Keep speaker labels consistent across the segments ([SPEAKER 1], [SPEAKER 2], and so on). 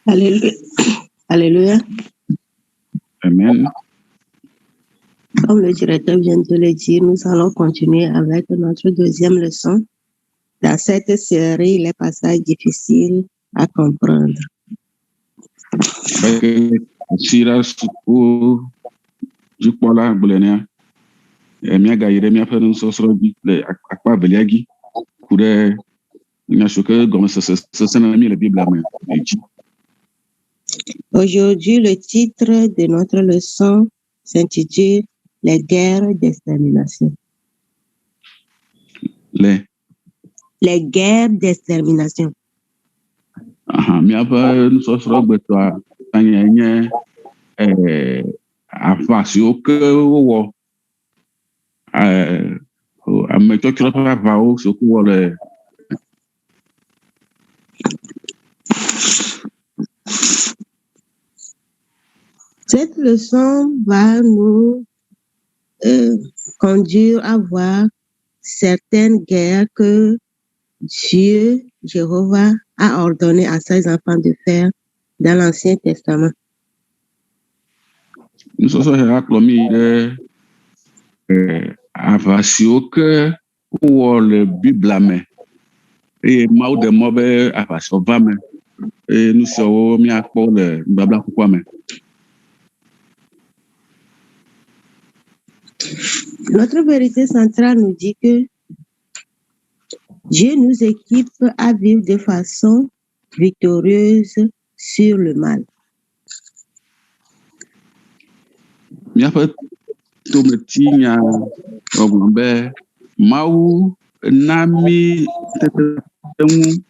[SPEAKER 1] Alléluia. Alléluia.
[SPEAKER 2] Amen.
[SPEAKER 1] Comme le directeur vient de le dire, nous allons continuer avec notre deuxième leçon. Dans cette série, les passages difficiles à comprendre.
[SPEAKER 2] Sira suku jukpola bulenia miaga Yeremia ƒe nusɔsrɔ̃ dzi le akpa velia dzi ku ɖe nyatsɔke gɔmesese na mi le Biblia me dzi.
[SPEAKER 1] Aujourd'hui, le titre de notre leçon s'intitule Les guerres d'extermination.
[SPEAKER 2] Les
[SPEAKER 1] guerres d'extermination.
[SPEAKER 2] Miaƒe nusɔsrɔ̃ gbetɔa nye aʋa siwo ke wowɔ ametsɔtsrɔ̃ ƒe aʋawo siwo ke wɔ le
[SPEAKER 1] Cette leçon va nous conduire à voir certaines guerres que Dieu, Jéhovah, a ordonné à ses enfants de faire dans l'Ancien Testament.
[SPEAKER 2] Nusɔsrɔ̃ ya kplɔ mi ɖe aʋa siwo ke wowɔ le Biblia me eye Mawu ɖe mɔ be aʋasɔ va me eye nu siawo miakpɔ le nubabla kukua me.
[SPEAKER 1] Notre vérité centrale nous dit que Dieu nous équipe à vivre de façon victorieuse sur le mal.
[SPEAKER 2] Miaƒe tometi nya gbɔgblɔ be Mawu na mi tete ŋu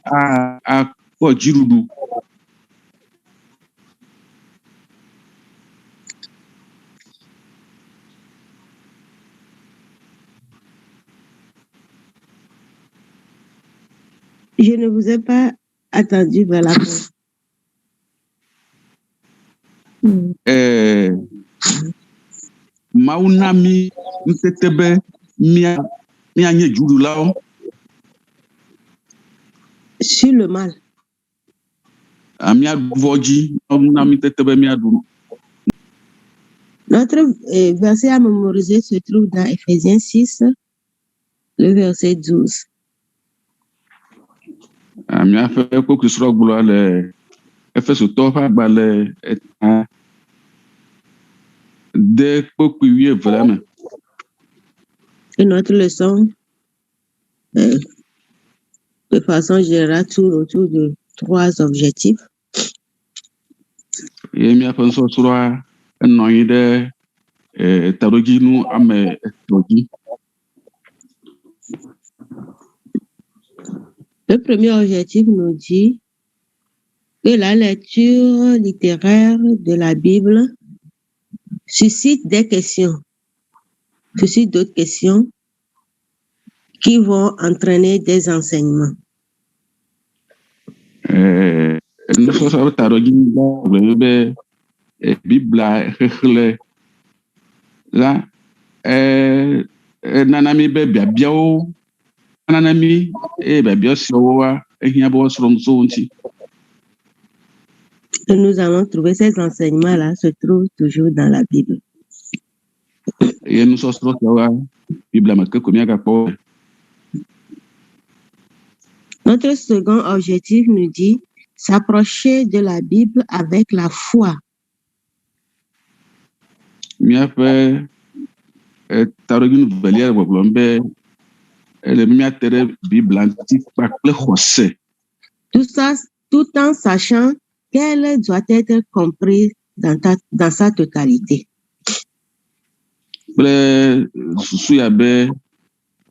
[SPEAKER 2] akpɔ dziɖuɖu.
[SPEAKER 1] Je ne vous ai pas attendu vers la fin.
[SPEAKER 2] Mawu na mi ntete be mianye dziɖulawo.
[SPEAKER 1] Sur le mal.
[SPEAKER 2] Miaɖu vɔ dzi, na mi tete be miaɖu.
[SPEAKER 1] Notre verset à mémoriser se trouve dans Ephésiens 6, le verset 12.
[SPEAKER 2] Miaƒe kpokposrɔ̃ gblɔa le Efesotɔwo ƒe agbalẽ 1 de kpokpui 12 la me.
[SPEAKER 1] Et notre leçon, de façon générale, tourne autour de 3 objectifs.
[SPEAKER 2] Ye miaƒe nusɔsrɔ̃a enɔ anyi ɖe taɖodzinu ame 3 dzi.
[SPEAKER 1] Le premier objectif nous dit que la lecture littéraire de la Bible suscite des questions, suscite d'autres questions qui vont entraîner des enseignements.
[SPEAKER 2] Nusɔsrɔ̃ ƒe taɖodzinu gblɔ be Biblia xexlẽ la nana mi be biabiawo nana mi eye biabia siawoa ehiã be woasrɔ̃ nuso ŋuti.
[SPEAKER 1] Nous allons trouver ces enseignements-là se trouvent toujours dans la Bible.
[SPEAKER 2] Ye nusɔsrɔ̃ siawoa Biblia me ke ko miagakpɔ.
[SPEAKER 1] Notre second objectif nous dit s'approcher de la Bible avec la foi.
[SPEAKER 2] Miaƒe taɖodzinu velia le gbɔgblɔm be ele miate ɖe Biblia ŋuti kpakple xɔse.
[SPEAKER 1] Tout en sachant qu'elle doit être comprise dans sa totalité.
[SPEAKER 2] Kple susu ya be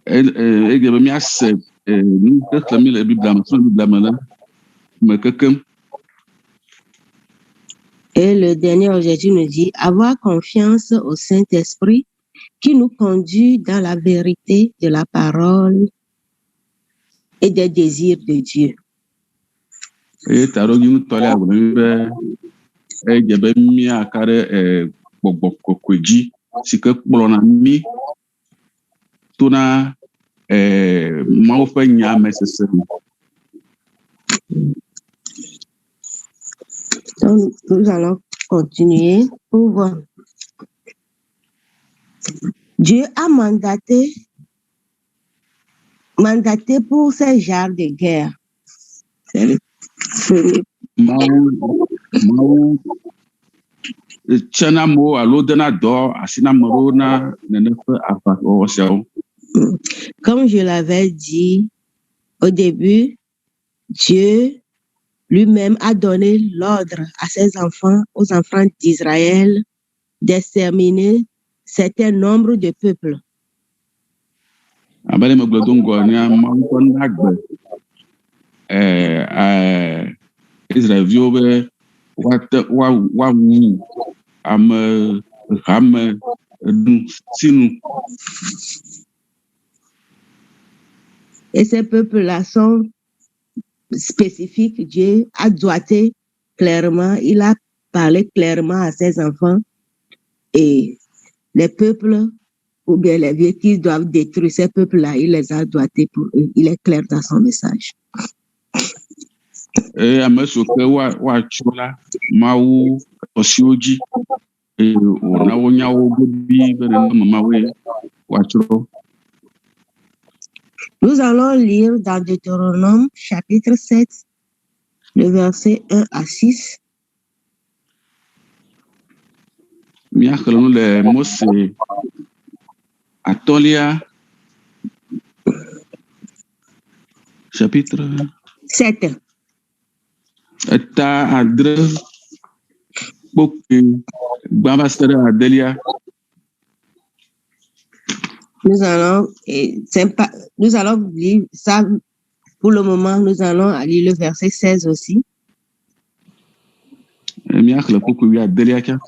[SPEAKER 2] ege be miase nu xexlẽmi le Biblia me tso Biblia me la me kekem.
[SPEAKER 1] Et le dernier objectif nous dit avoir confiance au Saint-Esprit qui nous conduit dans la vérité de la parole et des désirs de Dieu.
[SPEAKER 2] Eye taɖodzinu tɔlia gblɔ be edze be miaka ɖe gbɔgbɔ kɔkɔe dzi si ke kplɔna mi tona Mawu ƒe nya me sese me.
[SPEAKER 1] Donc, nous allons continuer pour voir. Dieu a mandaté pour ces genres de guerre. C'est le premier.
[SPEAKER 2] Mawu tsena mo alo dena dɔ asi na ame ɖewo na nene ƒe aʋawɔwɔ siawo.
[SPEAKER 1] Comme je l'avais dit au début, Dieu lui-même a donné l'ordre à ses enfants, aux enfants d'Israël, d'exterminer certain nombre de peuples.
[SPEAKER 2] Abe ne megblɔ do ŋgɔ nea Mawu ƒe nagbe Israelviwo be woawu ame hame sinu.
[SPEAKER 1] Et ces peuples-là sont spécifiques. Dieu a doigté clairement, il a parlé clairement à ses enfants. Et les peuples, ou bien les vieux qui doivent détruire ces peuples-là, il les a doigtés pour eux. Il est clair dans son message.
[SPEAKER 2] Ame siwo ke woatsɔ la, Mawu tɔsiwo dzi, wòna wo nyawo gobii be nenema Mawue woatsrɔ̃.
[SPEAKER 1] Nous allons lire dans Deutéronome chapitre 7, le verset 1 à 6.
[SPEAKER 2] Míaxlẽ nu le Mose atɔ̃lia chapitre
[SPEAKER 1] 7.
[SPEAKER 2] Eta adre kpokpe gbã va se ɖe adelia.
[SPEAKER 1] Nous allons lire ça pour le moment. Nous allons lire le verset 16 aussi.
[SPEAKER 2] Míaxlẽ kpokpe wi adelia kia.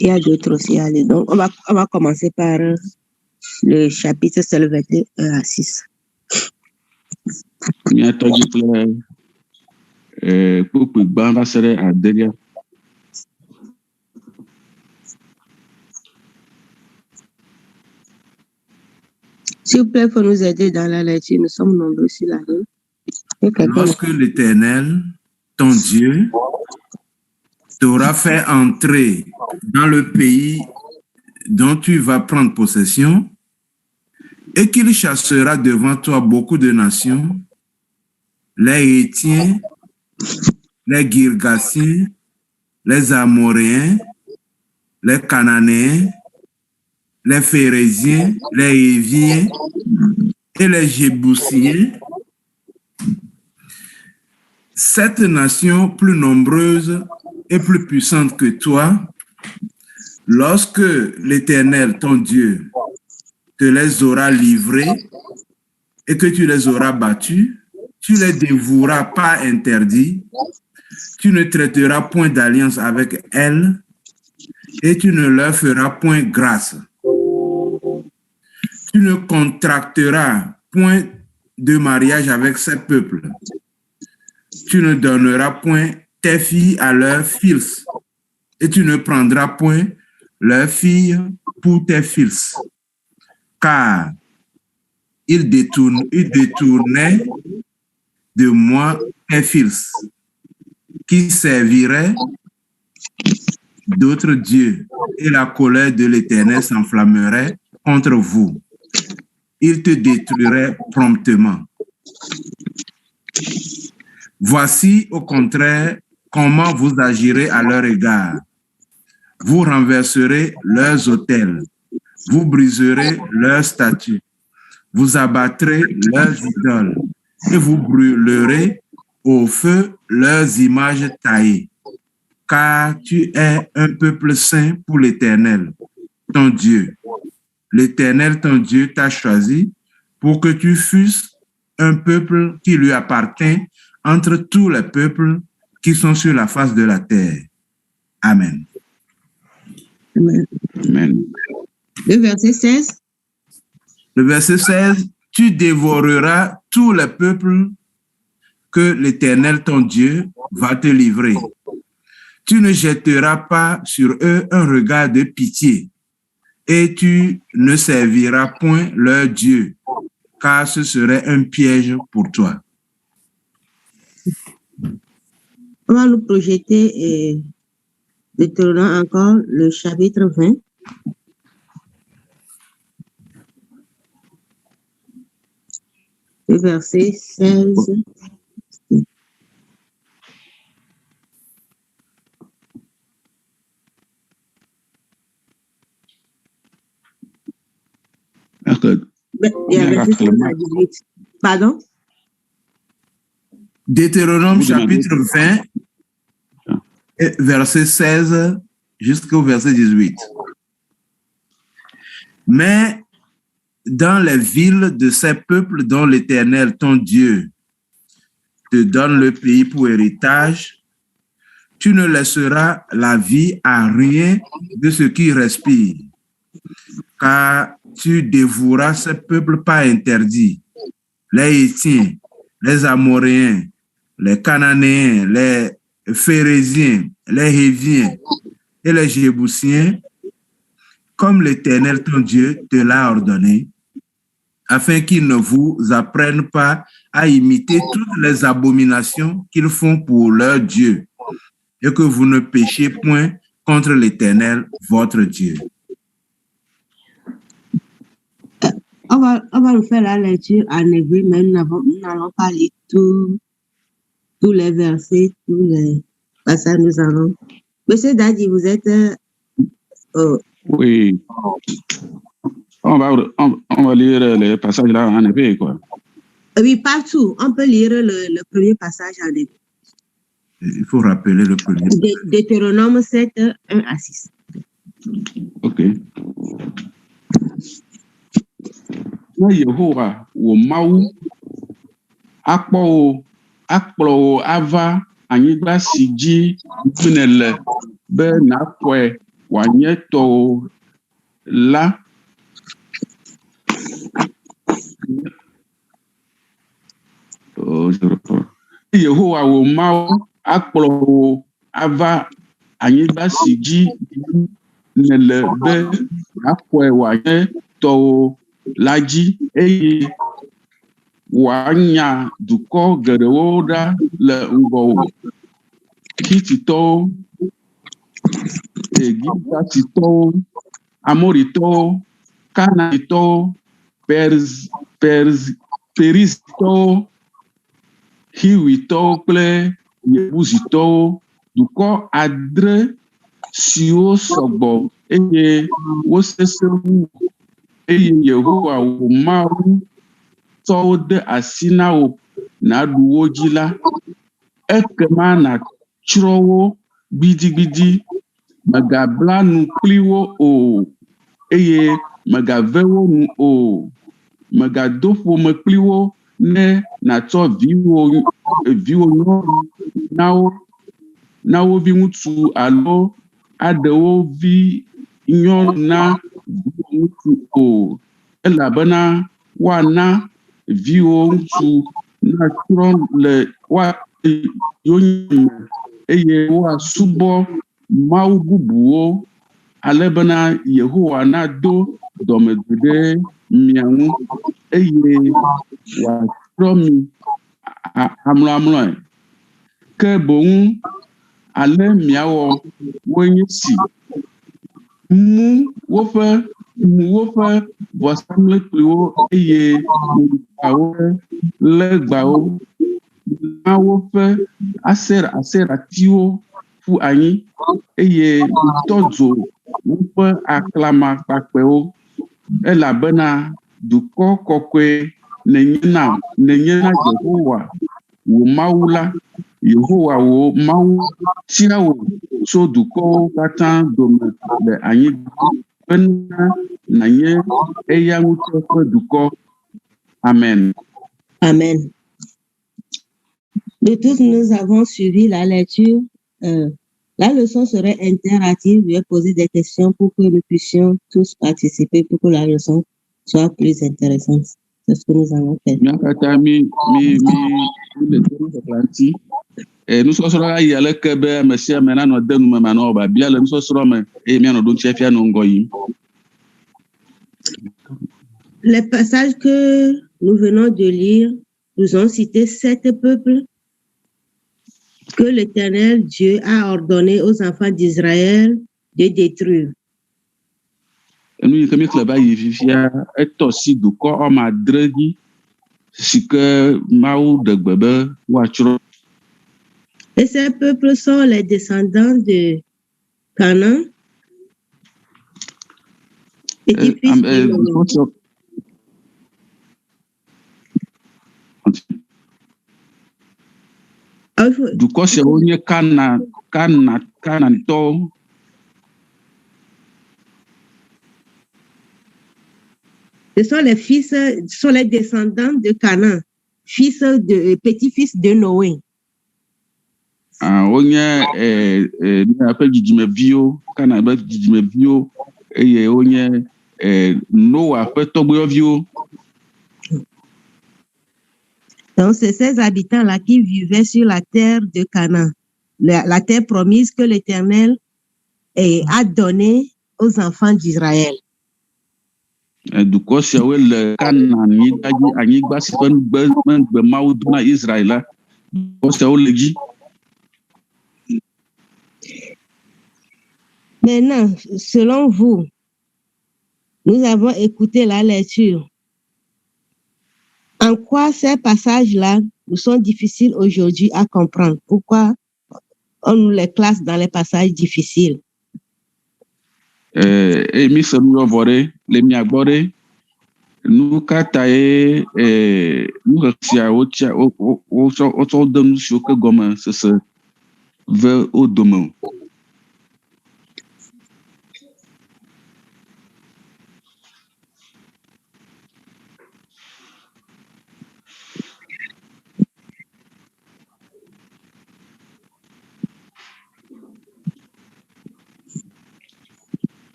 [SPEAKER 1] Il y a d'autres aussi à lire. Donc, on va commencer par le chapitre, c'est le verset 1 à 6.
[SPEAKER 2] Míatɔ dzi kple kpokpe gbã va se ɖe adelia.
[SPEAKER 1] S'il vous plaît, il faut nous aider dans la lecture. Nous sommes nombreux sur la ligne.
[SPEAKER 3] Lorsque l'Éternel, ton Dieu, t'aura fait entrer dans le pays dont tu vas prendre possession et qu'il chassera devant toi beaucoup de nations, les Hétiens, les Girgasiens, les Amoréens, les Cananéens, les Phérésiens, les Héviens et les Jébusiens, cette nation plus nombreuse et plus puissante que toi, lorsque l'Éternel, ton Dieu, te les aura livrés et que tu les auras battus, tu les dévoueras pas interdits, tu ne traiteras point d'alliance avec elles et tu ne leur feras point grâce. Tu ne contracteras point de mariage avec ces peuples. Tu ne donneras point tes filles à leurs fils et tu ne prendras point leurs filles pour tes fils, car ils détournaient de moi tes fils, qui serviraient d'autres dieux, et la colère de l'Éternel s'enflammerait contre vous. Il te détruirait promptement. Voici au contraire comment vous agirez à leur égard. Vous renverserez leurs autels, vous briserez leurs statues, vous abattrez leurs idoles et vous brûlerez au feu leurs images taillées. Car tu es un peuple saint pour l'Éternel, ton Dieu. L'Éternel, ton Dieu, t'a choisi pour que tu fusses un peuple qui lui appartient entre tous les peuples qui sont sur la face de la terre. Amen.
[SPEAKER 1] Amen.
[SPEAKER 2] Amen.
[SPEAKER 1] Le verset 16.
[SPEAKER 3] Le verset 16, tu dévoreras tous les peuples que l'Éternel, ton Dieu, va te livrer. Tu ne jetteras pas sur eux un regard de pitié et tu ne serviras point leur Dieu, car ce serait un piège pour toi.
[SPEAKER 1] On va nous projeter Deutéronome encore le chapitre 20. Le verset 16. Il y a verset 16 à 18. Pardon?
[SPEAKER 3] Deutéronome chapitre 20, verset 16 jusqu'au verset 18. Mais dans les villes de ces peuples dont l'Éternel, ton Dieu, te donne le pays pour héritage, tu ne laisseras la vie à rien de ce qui respire, car tu dévoueras ces peuples par interdit, les Hétiens, les Amoréens, les Cananéens, les Phérésiens, les Héviens et les Jébusiens, comme l'Éternel ton Dieu te l'a ordonné, afin qu'ils ne vous apprennent pas à imiter toutes les abominations qu'ils font pour leur Dieu, et que vous ne péchiez point contre l'Éternel, votre Dieu.
[SPEAKER 1] On va nous faire la lecture en hébreu, mais nous n'allons pas lire tous les versets, tous les passages. Nous allons. Monsieur Dadi, vous êtes.
[SPEAKER 2] Oui. On va lire les passages là en hébreu, quoi.
[SPEAKER 1] Oui, partout. On peut lire le premier passage en hébreu.
[SPEAKER 3] Il faut rappeler le premier.
[SPEAKER 1] Deutéronome 7, 1 à 6.
[SPEAKER 2] Ok. Na Yehowa wo Mawu akpɔ wo ava anyigba si dzi gbene le be nakpɔe wòanye tɔwo la. Yehowa wo Mawu akplɔ wo ava anyigba si dzi nele be nakpɔe wòanye tɔwo la dzi, eye wòanya dukɔ geɖewo ɖa le ŋgɔwò. Hititɔwo, Gileaditɔwo, Amoritɔwo, Kanaantɔwo, Perizitɔwo, Hiwitɔwo kple Yebusitɔwo, dukɔ 7 siwo sɔgbɔ eye wosesẽ wu, eye Yehowa wò Mawu tsɔ wo de asi na wò nàɖu wo dzi la, ekema nàtsrɔ̃ wo gbidigbidi, mègabla nu kpli wo o, eye mègave wo nu o, mègado ƒome kpli wo ne nàtsɔ viwò nyɔnu na wo viŋutsu alo aɖe wo vi nyɔnu na viwò ŋutsu o, elabena woana viwò ŋutsu natsrɔ̃ le yonyeme, eye woasubɔ mawu bubuwo, ale bena Yehowa nado dɔmedzoe ɖe mia ŋu, eye wòatsrɔ̃ mi amlɔamlɔe. Ke boŋ ale miawɔ woe nye si: mu woƒe vɔsamlekpuiwo eye miawo legbawo, na woƒe aseratiwo ƒu anyi, eye tɔ dzo woƒe aklamakpakpɛwo, elabena dukɔ kɔkɔe nenye na Yehowa wò Mawu la. Yehowa wò Mawu tia wò tso dukɔwo katã dome le anyigba, bena nànye eya ŋutɔ ƒe dukɔ. Amen.
[SPEAKER 1] Amen. De tous, nous avons suivi la lecture. La leçon serait interactive. Je vais poser des questions pour que nous puissions tous participer, pour que la leçon soit plus intéressante. C'est ce que nous allons faire.
[SPEAKER 2] Nusɔsrɔ̃ la yi aleke be ame sia ame nanɔ de nume manɔ babia le nusɔsrɔ̃ me, eye mianɔ ɖo ŋuti fia nɔ ŋgɔ yim.
[SPEAKER 1] Les passages que nous venons de lire nous ont cité 7 peuples. que l'Éternel Dieu a ordonné aux enfants d'Israël de détruire.
[SPEAKER 2] enu yi ke mi xlẽ va yi fifia etɔ si dukɔ wɔme adre dzi si ke Mawu ɖe gbe be woatsrɔ̃.
[SPEAKER 1] Et ces peuples sont les descendants de Canaan, petit-fils de Noé.
[SPEAKER 2] Dukɔ siawo nye Kanantɔwo.
[SPEAKER 1] Ce sont les descendants de Canaan, petit-fils de Noé.
[SPEAKER 2] Wonye miaƒe dzidzimeviwo, Kana ƒe dzidzimeviwo, eye wonye Noa ƒe tɔgbuiyɔviwo.
[SPEAKER 1] Donc, c'est ces habitants-là qui vivaient sur la terre de Canaan, la terre promise que l'Éternel a donnée aux enfants d'Israël.
[SPEAKER 2] Dukɔ siawoe le Kanaan anyigba si ƒe nugbe Mawu do na Israel la, dukɔ siawo le dzi.
[SPEAKER 1] Maintenant, selon vous, nous avons écouté la lecture. En quoi ces passages-là nous sont difficiles aujourd'hui à comprendre? Pourquoi on nous les classe dans les passages difficiles?
[SPEAKER 2] Mi se nu vɔ ɖe le mia gbɔ ɖe, nu katã ye nu sia wotsɔ de nu siwo ke gɔme sese ve wo dome o.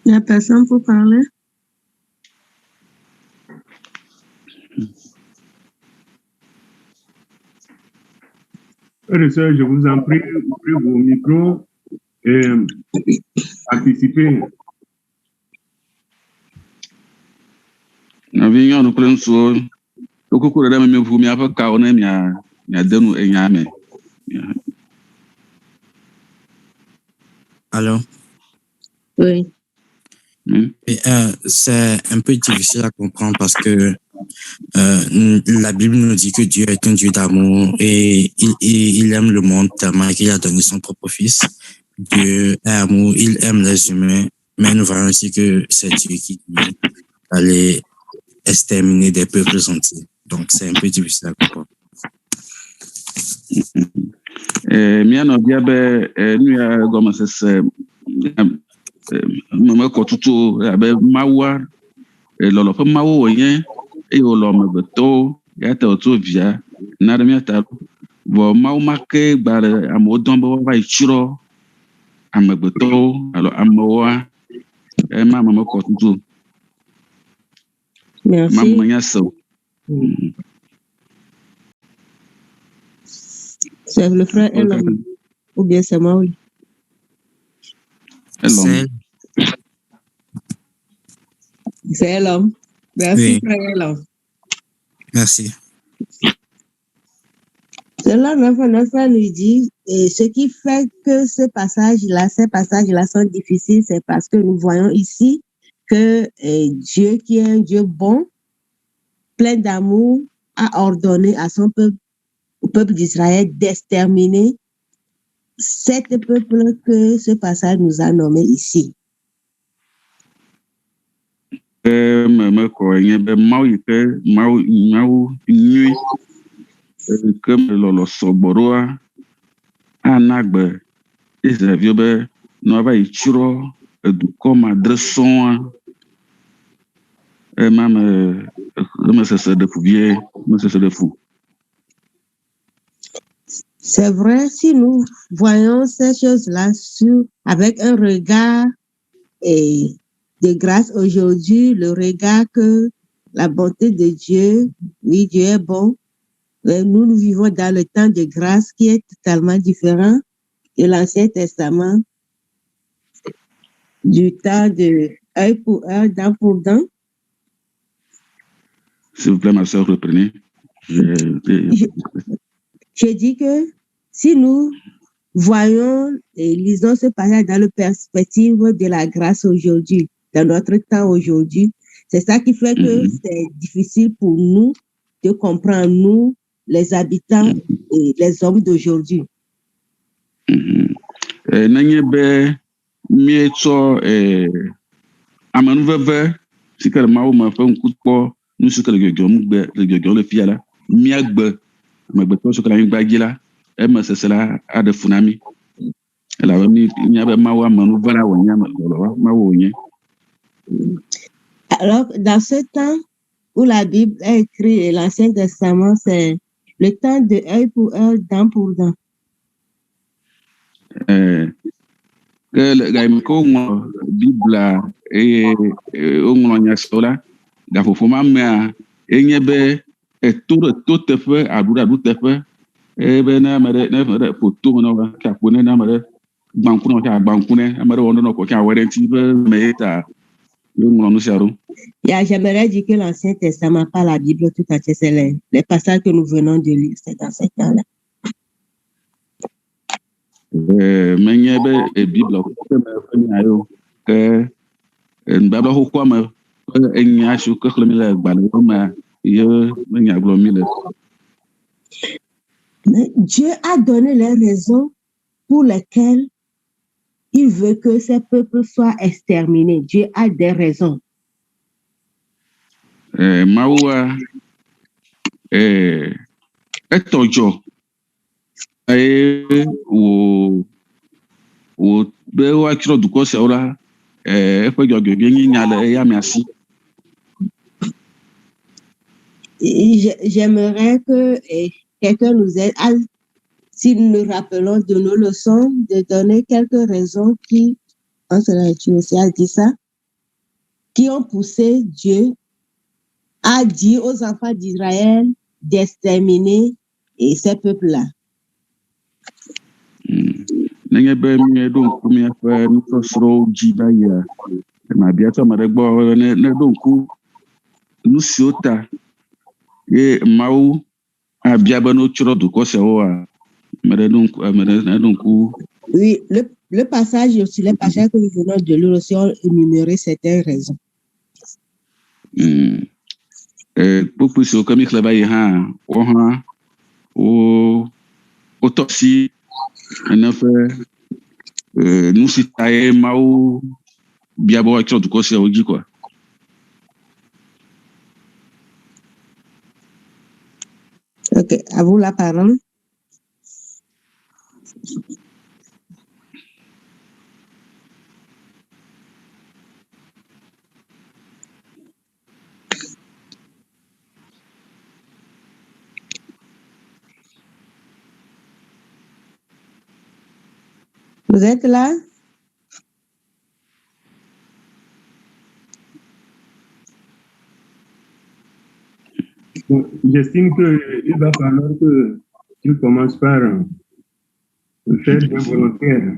[SPEAKER 1] Il n'y a personne pour parler?
[SPEAKER 4] Frères et sœurs, je vous en prie, ouvrez vos micros et participez.
[SPEAKER 2] Nɔvi nyɔnu kple ŋutsuwo, wokoko ɖe me ʋu miaƒe kawo ne miade nu enya me.
[SPEAKER 5] Allô?
[SPEAKER 1] Oui.
[SPEAKER 5] C'est un peu difficile à comprendre parce que la Bible nous dit que Dieu est un Dieu d'amour et il aime le monde tellement qu'il a donné son propre fils. Dieu est amour, il aime les humains, mais nous voyons aussi que c'est Dieu qui dit d'aller exterminer des peuples entiers. Donc c'est un peu difficile à comprendre.
[SPEAKER 2] Mia nɔvia be nu ya gɔmesese memekɔ tutu abe Mawua lɔlɔ ƒe Mawu wònye eye wòlɔ amegbetɔwo ya ta wòtso via na ɖe míata vɔ Mawu ma ke gba ɖe amewo dɔm be woava yi tsrɔ̃ amegbetɔwo alo amewoa ema memekɔ tutu.
[SPEAKER 1] Merci.
[SPEAKER 2] Menya se o.
[SPEAKER 1] C'est le frère Elom ou bien c'est moi? Oui. C'est Elom. Merci,
[SPEAKER 5] Oui.
[SPEAKER 1] frère Elom.
[SPEAKER 5] Merci.
[SPEAKER 1] Cela, notre frère nous dit, et ce qui fait que ces passages-là sont difficiles, c'est parce que nous voyons ici que Dieu, qui est un Dieu bon, plein d'amour, a ordonné à son peuple, au peuple d'Israël, d'exterminer sept peuples que ce passage nous a nommés ici.
[SPEAKER 2] Memekɔ nye be Mawu yi ke Mawu nyui ke lɔlɔ sɔgbɔ ɖoa ana gbe Israelviwo be ne woava yi tsrɔ̃ dukɔ me adre sɔŋa. Ema me sese ɖe fu vie, me sese ɖe fu.
[SPEAKER 1] C'est vrai, si nous voyons ces choses-là avec un regard de grâce aujourd'hui, le regard que la bonté de Dieu, oui, Dieu est bon, mais nous vivons dans le temps de grâce qui est totalement différent. l'Ancien Testament, du temps de œil pour œil, dent pour dent.
[SPEAKER 2] S'il vous plaît, ma soeur, reprenez.
[SPEAKER 1] Je dis que si nous voyons et lisons ce passage dans la perspective de la grâce aujourd'hui, dans notre temps aujourd'hui, c'est ça qui fait que c'est difficile pour nous de comprendre, nous, les habitants et les hommes d'aujourd'hui.
[SPEAKER 2] Nenye be mietsɔ amenuveve si ke le Mawu me ƒe ŋkukpɔ nu si ke le dzɔdzɔm le fia la, míagbe amegbetɔ si ke le anyigba dzi la, eme sese la aɖe fu na mí. Elabe mía be Mawu amenuve la wònye Mawu wònye.
[SPEAKER 1] Alors, dans ce temps où la Bible est écrite et l'Ancien Testament, c'est le temps de œil pour œil, dent pour dent.
[SPEAKER 2] Ke le gaime ke woŋlɔ Biblia eye woŋlɔ nyasiwo la, gaƒoƒo ma mea enye be to ɖe to teƒe aɖu ɖe aɖu teƒe eye be ne ame ɖe ƒo to me na wo ke aƒo ne ame ɖe gbanku ne ke agbanku ne ame ɖe wɔ ne kɔ ke awɔ ɖe ŋuti be me ye ta woŋlɔ nu sia ɖo.
[SPEAKER 1] J'aimerais dire que l'Ancien Testament, pas la Bible tout entière, c'est les passages que nous venons de lire, c'est dans ce temps-là.
[SPEAKER 2] Menye be Biblia ƒe nya yewo ke nubabla xoxoa me ƒe enya siwo ke xlẽmi le gbalẽwo mea ye menya gblɔm mi le.
[SPEAKER 1] Dieu a donné les raisons pour lesquelles il veut que ces peuples soient exterminés. Dieu a des raisons.
[SPEAKER 2] Mawua etɔ dzɔ eye wò be woatsrɔ̃ dukɔ siawo la eƒe dzɔgbevie nye nya le eya mea si.
[SPEAKER 1] J'aimerais que quelqu'un nous aide, si nous nous rappelons de nos leçons, de donner quelques raisons qui, tu aussi as dit ça, qui ont poussé Dieu à dire aux enfants d'Israël d'exterminer ces peuples-là.
[SPEAKER 2] Nenye be mieɖo ŋku miaƒe nusɔsrɔ̃wo dzi va yia, mabia tɔ ame ɖe gbɔ ne ɖo ŋku nu siwo ta ye Mawu abia be notsrɔ̃ dukɔ siawoa, ame ɖe ɖo ŋku.
[SPEAKER 1] Oui, le passage aussi, les passages que nous venons de lire aussi ont énuméré certaines raisons.
[SPEAKER 2] Kpukpu siwo ke mi xlẽ va yi hã, wotɔ si ene ƒe nu si ta ye Mawu bia be woatsrɔ̃ dukɔ siawo dzi kɔa.
[SPEAKER 1] Ok, à vous la parole. Vous êtes là?
[SPEAKER 4] Bon, j'estime qu'il va falloir que tu commences par faire des volontaires.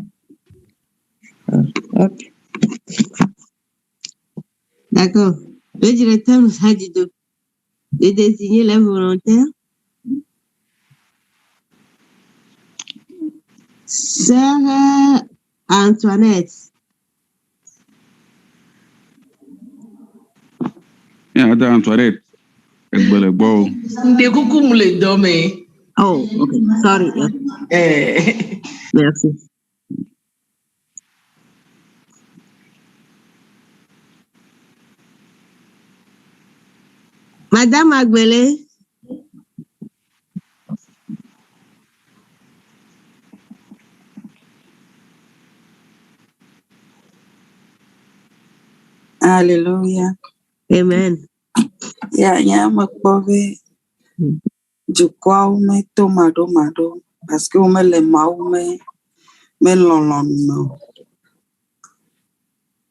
[SPEAKER 1] Ok. D'accord. Le directeur nous a dit de désigner les volontaires. Sœur Antoinette.
[SPEAKER 2] Ada Antoinette, egbele gbɔ.
[SPEAKER 6] Nde kuku mu le dɔ me.
[SPEAKER 1] Oh, ok. Sorry. Merci. Madame Agbele.
[SPEAKER 7] Alléluia.
[SPEAKER 1] Amen.
[SPEAKER 7] Ya makpɔve dukɔawo meto maɖomaɖo parce que womele Mawu me lɔlɔ̃nu me o.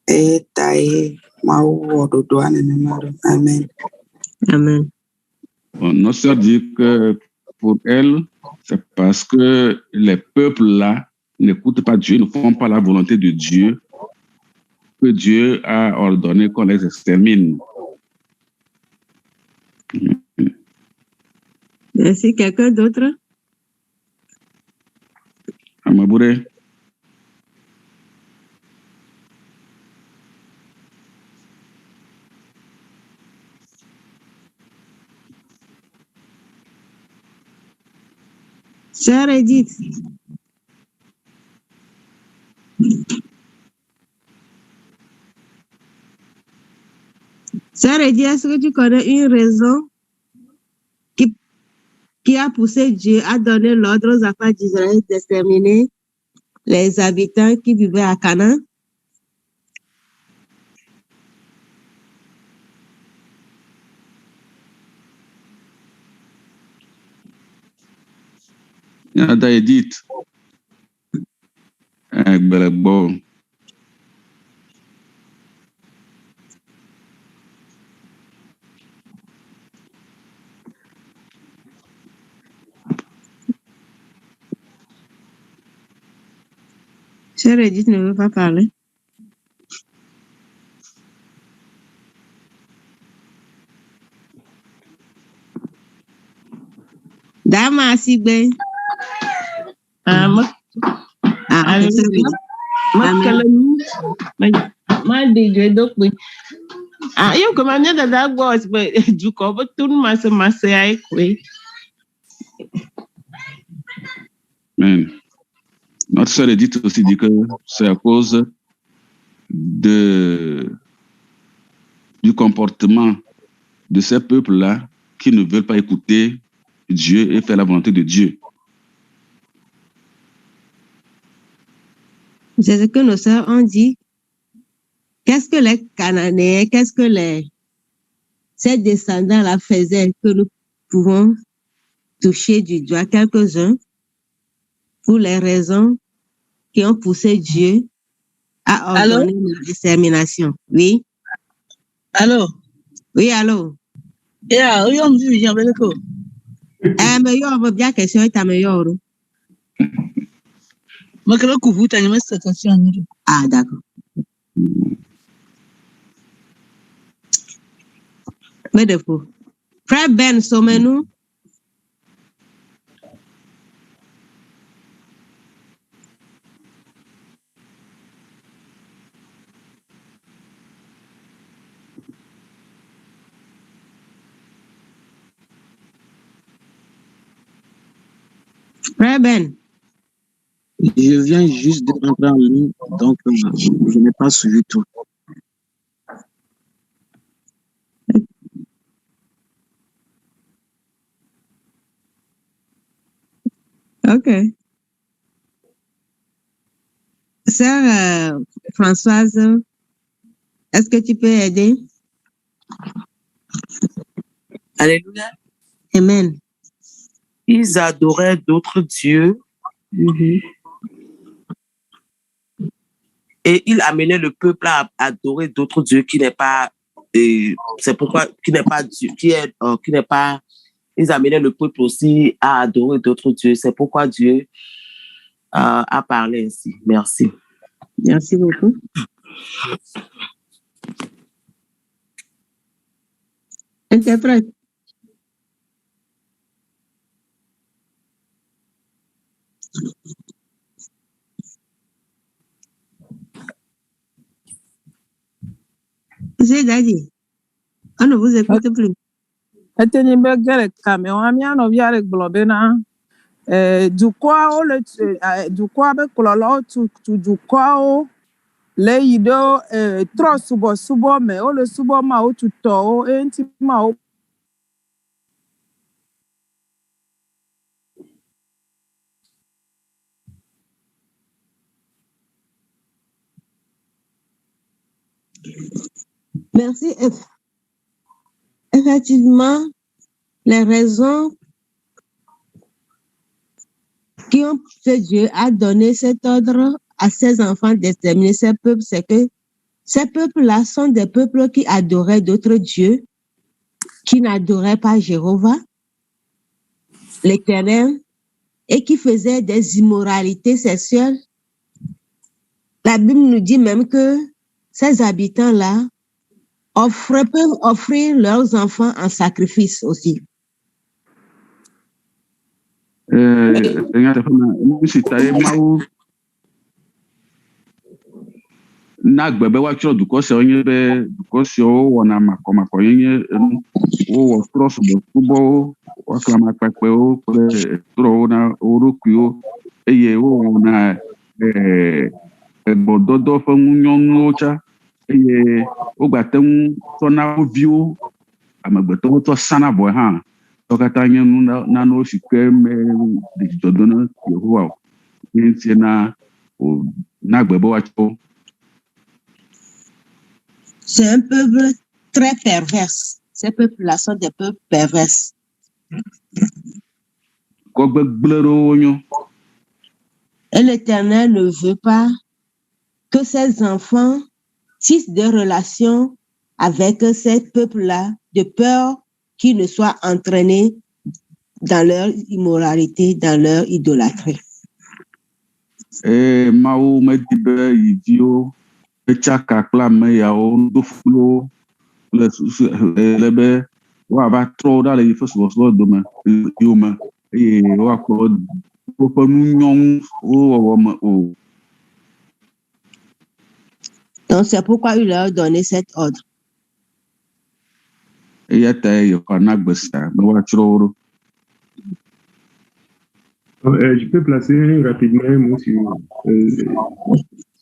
[SPEAKER 7] Eye ta ye Mawu wɔ ɖoɖoa nenema ɖo. Amen.
[SPEAKER 2] Amen. Notre sœur dit que pour elle, c'est parce que les peuples là n'écoutent pas Dieu, ne font pas la volonté de Dieu, que Dieu a ordonné qu'on les extermine.
[SPEAKER 1] Merci. Quelqu'un d'autre?
[SPEAKER 2] Amabouré.
[SPEAKER 1] Sœur Edith. Sœur Edith, est-ce que tu connais une raison qui a poussé Dieu à donner l'ordre aux enfants d'Israël d'exterminer les habitants qui vivaient à Canaan?
[SPEAKER 2] Yada Edith. Bon.
[SPEAKER 1] Sœur Edith ne veut pas parler. Dama Asigbe.
[SPEAKER 6] Yo komanya dada gwas be duko bo tun mase ai kwe.
[SPEAKER 2] Amen. Notre sœur Edith aussi dit que c'est à cause du comportement de ces peuples-là qui ne veulent pas écouter Dieu et faire la volonté de Dieu.
[SPEAKER 1] C'est ce que nos sœurs ont dit. Qu'est-ce que les Cananéens, qu'est-ce que ces descendants-là faisaient que nous pouvons toucher du doigt quelques-uns pour les raisons qui ont poussé Dieu à ordonner la dissémination. Oui?
[SPEAKER 8] Allô?
[SPEAKER 1] Oui, allô?
[SPEAKER 8] Yeah, oui, on dit, j'en vais le coup.
[SPEAKER 1] Meilleur, bien question est meilleur.
[SPEAKER 8] Mais que le coup, vous t'as mis cette question.
[SPEAKER 1] Ah, d'accord. Mais de fou. Frère Ben, sommez-nous. Frère Ben.
[SPEAKER 9] Je viens juste de rentrer en ligne, donc je n'ai pas suivi tout.
[SPEAKER 1] OK. Sœur Françoise, est-ce que tu peux aider?
[SPEAKER 10] Alléluia.
[SPEAKER 1] Amen.
[SPEAKER 10] Ils adoraient d'autres dieux. Et il amenait le peuple à adorer d'autres dieux qui n'est pas, c'est pourquoi, qui n'est pas Dieu, qui n'est pas, ils amenaient le peuple aussi à adorer d'autres dieux. C'est pourquoi Dieu a parlé ainsi. Merci.
[SPEAKER 1] Merci beaucoup. Interprète. C'est Daddy. On ne vous écoute plus.
[SPEAKER 11] Dukɔawo dukɔa be kplɔlawo tu dukɔawo le yi ɖe trɔ subɔsubɔ me, wole subɔ mawo tutɔwo eye ŋuti mawo.
[SPEAKER 1] Merci. Effectivement, les raisons qui ont fait Dieu a donné cet ordre à ses enfants d'exterminer ces peuples, c'est que ces peuples-là sont des peuples qui adoraient d'autres dieux, qui n'adoraient pas Jéhovah, l'Éternel, et qui faisaient des immoralités sexuelles La Bible nous dit même que ces habitants-là peuvent offrir leurs enfants en sacrifice aussi.
[SPEAKER 2] Na gbebe wa tsɔ dukɔ siawo nye be dukɔ siawo wɔna makɔmakɔ nye wowɔ trɔsubɔsubɔwo woaklama kpakpɛwo kple trɔwo na wo ɖokuiwo eye wowɔna egbɔdɔdɔ ƒe ŋunyɔnuwo tsa eye wogbate ŋu tsɔna wo viwo amegbetɔwo tsɔ sana vɔe hã wo katã nye nanewo si ke meɖe dzidzɔ na Yehowa o ye ŋutie na gbe be woatsɔ.
[SPEAKER 1] C'est un peuple très pervers. Ces peuples-là sont des peuples pervers. Et l'Éternel ne veut pas que ces enfants tissent des relations avec ces peuples-là de peur qu'ils ne soient entraînés dans leur immoralité, dans leur idolâtrie.
[SPEAKER 2] Mawu me di be yiviwo etsaka kple ame yawo do fulo le be woava trɔ ɖa le yiƒe subɔsubɔ dome yome eye woakpɔ woƒe nunyɔnu wɔwɔ me o.
[SPEAKER 1] Donc c'est pourquoi il leur a donné cet ordre.
[SPEAKER 2] Eya ta Yehowa na gbe sia be woatsrɔ̃ wo ɖo.
[SPEAKER 4] Je peux placer rapidement un mot sur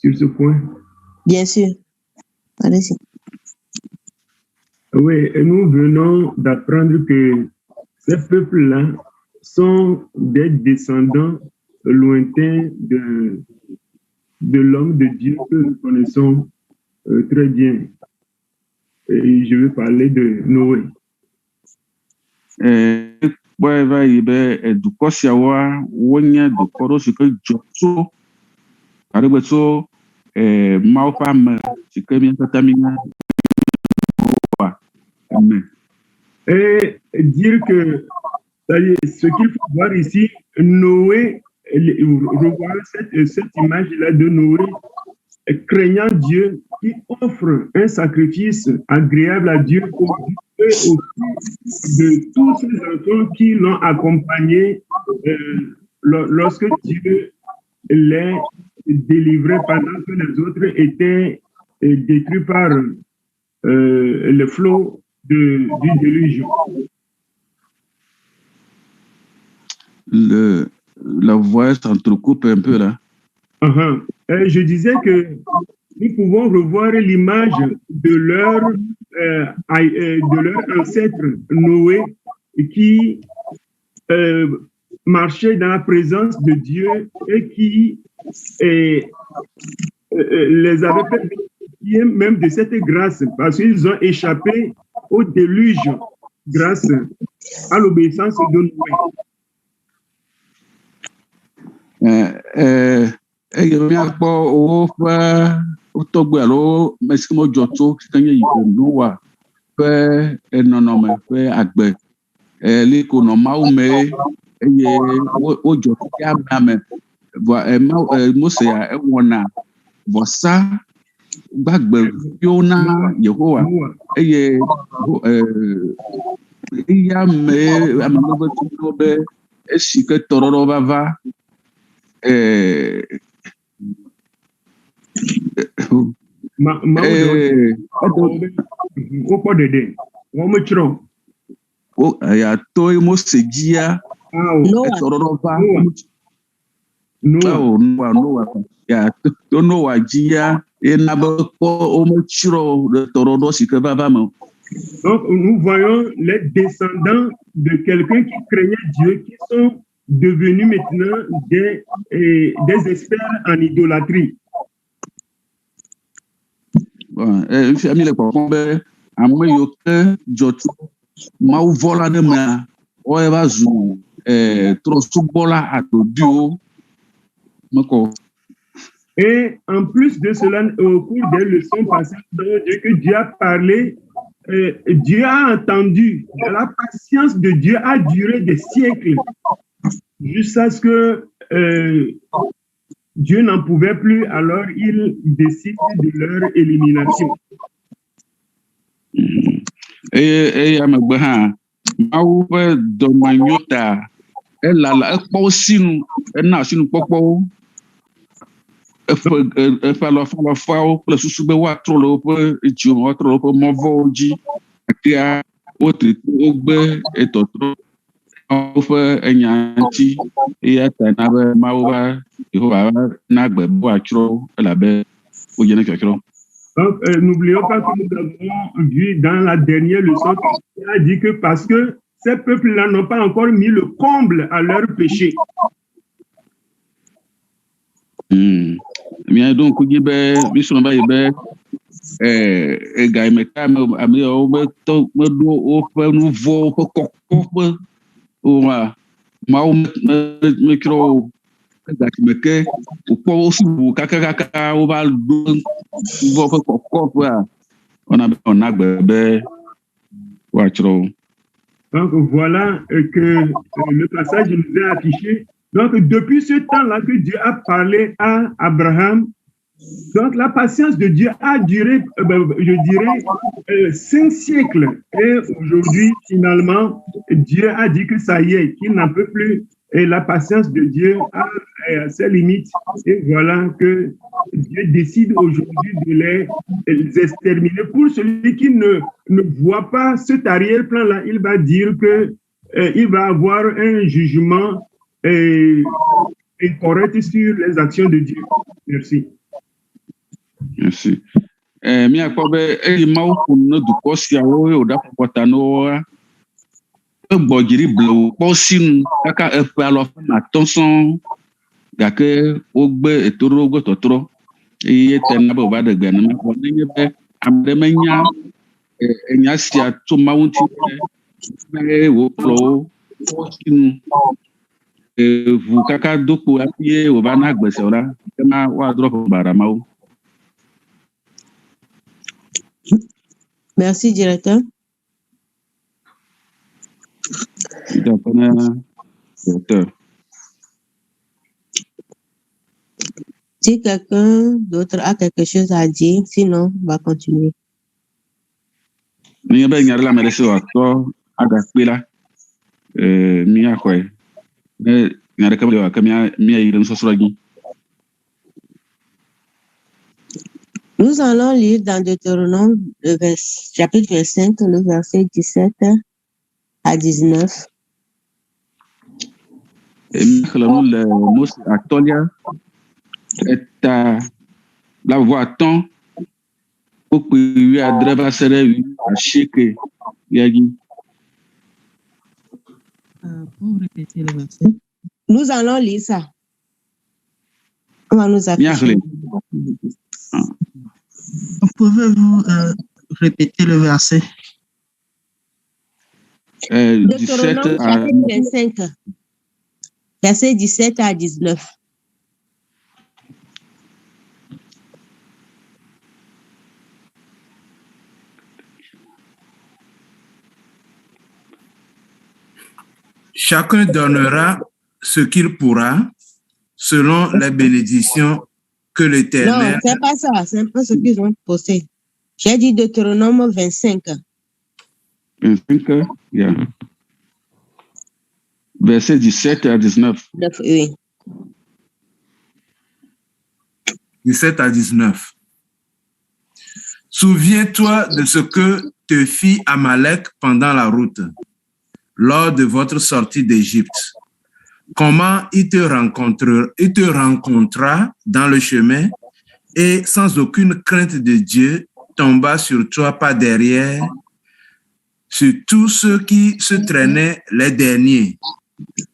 [SPEAKER 4] ce point.
[SPEAKER 1] Bien sûr. Allez-y.
[SPEAKER 4] Oui, nous venons d'apprendre que ces peuples-là sont des descendants lointains de l'homme de Dieu que nous connaissons très bien. Et je veux parler de Noé.
[SPEAKER 2] Va yi be dukɔ siawoa wonye dukɔ ɖewo si ke dzɔ tso aɖegbe tso Mawu ƒe ame si ke mía katã míenya. Amen.
[SPEAKER 4] Et dire que ce qu'il faut voir ici, Noé, revoir cette image-là de Noé, craignant Dieu, qui offre un sacrifice agréable à Dieu pour Dieu aussi de tous ces enfants qui l'ont accompagné lorsque Dieu les délivrait pendant que les autres étaient détruits par le flot du déluge.
[SPEAKER 2] La voix s'entrecoupe un peu là.
[SPEAKER 4] Je disais que nous pouvons revoir l'image de leur ancêtre Noé qui marchait dans la présence de Dieu et qui les avait fait bénéficier même de cette grâce parce qu'ils ont échappé au déluge grâce à l'obéissance de
[SPEAKER 2] Noé. Eye míakpɔ woƒe tɔgbe alo ame si ke medzɔ tso si ke nye Noa ƒe nɔnɔme ƒe agbe li ko nɔ Mawu me eye wodzɔ tso ɖe Abraham me Mosea ewɔna vɔsa gbagbeviwo na Yehowa eye eya me ame gbogbo tso be esi ke tɔɖɔɖɔ vava to Mose dzia etɔɖɔɖɔ va to Noa dzia ena be kpɔ wometsrɔ̃ ɖe tɔɖɔɖɔ si ke vava me.
[SPEAKER 4] Donc nous voyons les descendants de quelqu'un qui craignait Dieu qui sont devenus maintenant des experts en idolâtrie.
[SPEAKER 2] Ami le kpɔkpɔm be ame yiwo ke dzɔ tso Mawuvɔla ɖe mea woava zu trɔ̃subɔla atodiwo mekɔ.
[SPEAKER 4] Et en plus de cela, au cours des leçons passées, nous avons dit que Dieu a parlé, Dieu a entendu, la patience de Dieu a duré des siècles, jusqu'à ce que Dieu n'en pouvait plus, alors il décide de leur élimination.
[SPEAKER 2] Et amegbe hã, Mawu ƒe dɔmenyo ta, elala ekpɔ sinu, ena asinukpɔkpɔwo, eƒe alɔfawo kple susu be woatrɔ le woƒe dziwo me, woatrɔ le woƒe mɔ vɔ̃wo dzi, gakea wogbe etɔtrɔ woƒe enya ŋuti, eya ta na be Mawu va Yehowa va na gbe be woatsrɔ̃ wo elabe wodze ne fiafrɔ.
[SPEAKER 4] Donc, n'oublions pas que nous avons vu dans la dernière leçon qu'il a dit que parce que ces peuples-là n'ont pas encore mis le comble à leur péché.
[SPEAKER 2] Mia donc kudzi be misrɔ̃ va yi be ega yi me ka ame yawo meɖo woƒe nu vɔ̃wo ƒe kɔkɔƒe oa Mawu metsrɔ̃ wo. Egakime ke wòkpɔ wo subu kakakaka wova ɖo vɔ ƒe kɔkɔƒea, wɔna be wòna gbe be woatsrɔ̃ wo.
[SPEAKER 4] Donc voilà que le passage nous est affiché. Donc depuis ce temps-là que Dieu a parlé à Abraham, donc la patience de Dieu a duré, je dirais, 5 siècles. Et aujourd'hui, finalement, Dieu a dit que ça y est, qu'il n'en peut plus. Et la patience de Dieu a ses limites. Et voilà que Dieu décide aujourd'hui de les exterminer. Pour celui qui ne voit pas cet arrière-plan-là, il va dire qu'il va avoir un jugement incorrect sur les actions de Dieu. Merci.
[SPEAKER 2] Merci. Miakpɔ be eye Mawu ƒo nu ne dukɔ siawo ye wòɖa ƒoƒɔta na woa, egbɔ dziri ble wòkpɔ sinu kaka eƒe alɔƒe 500 sɔŋ, gake wogbe etoɖo wogbe tɔtrɔ, eye tena be wòva ɖe gbea nenema xɔ nenye be ame ɖe menya enya sia tso Mawu ŋuti be wòkplɔ wo kpɔ sinu, ʋu kaka do kpo hafi wòva na gbe siawo ɖa, ekema woadrɔ ƒe ba ɖa Mawu.
[SPEAKER 1] Merci, directeur. Si quelqu'un d'autre a quelque chose à dire, sinon, on va continuer.
[SPEAKER 2] Nenye be nya ɖe le ame ɖe si wòatɔ agakpe la, míaxɔe. Ne nya ɖeke mele wòake míayi ɖe nusɔsrɔ̃ dzi.
[SPEAKER 1] Nous allons lire dans Deutéronome, chapitre 25, le verset 17 à 19.
[SPEAKER 2] Míaxlẽ nu le Mose atɔ̃lia, eta la vɔ atɔ̃, kpokpui 17 va se ɖe 19 ya dzi.
[SPEAKER 6] Pour répéter le verset.
[SPEAKER 1] Nous allons lire ça. On va nous afficher.
[SPEAKER 8] Pouvez-vous répéter le verset?
[SPEAKER 1] 17 à 25. Verset 17 à 19.
[SPEAKER 3] Chacun donnera ce qu'il pourra selon les bénédictions que l'Éternel...
[SPEAKER 1] Non, c'est pas ça. C'est pas ce qu'ils ont posté. J'ai dit Deutéronome 25.
[SPEAKER 2] 25, yeah. Verset 17 à 19.
[SPEAKER 1] Oui.
[SPEAKER 3] 17 à 19. Souviens-toi de ce que te fit Amalek pendant la route, lors de votre sortie d'Égypte. Comment il te rencontra dans le chemin et sans aucune crainte de Dieu, tomba sur toi par derrière, sur tous ceux qui se traînaient les derniers,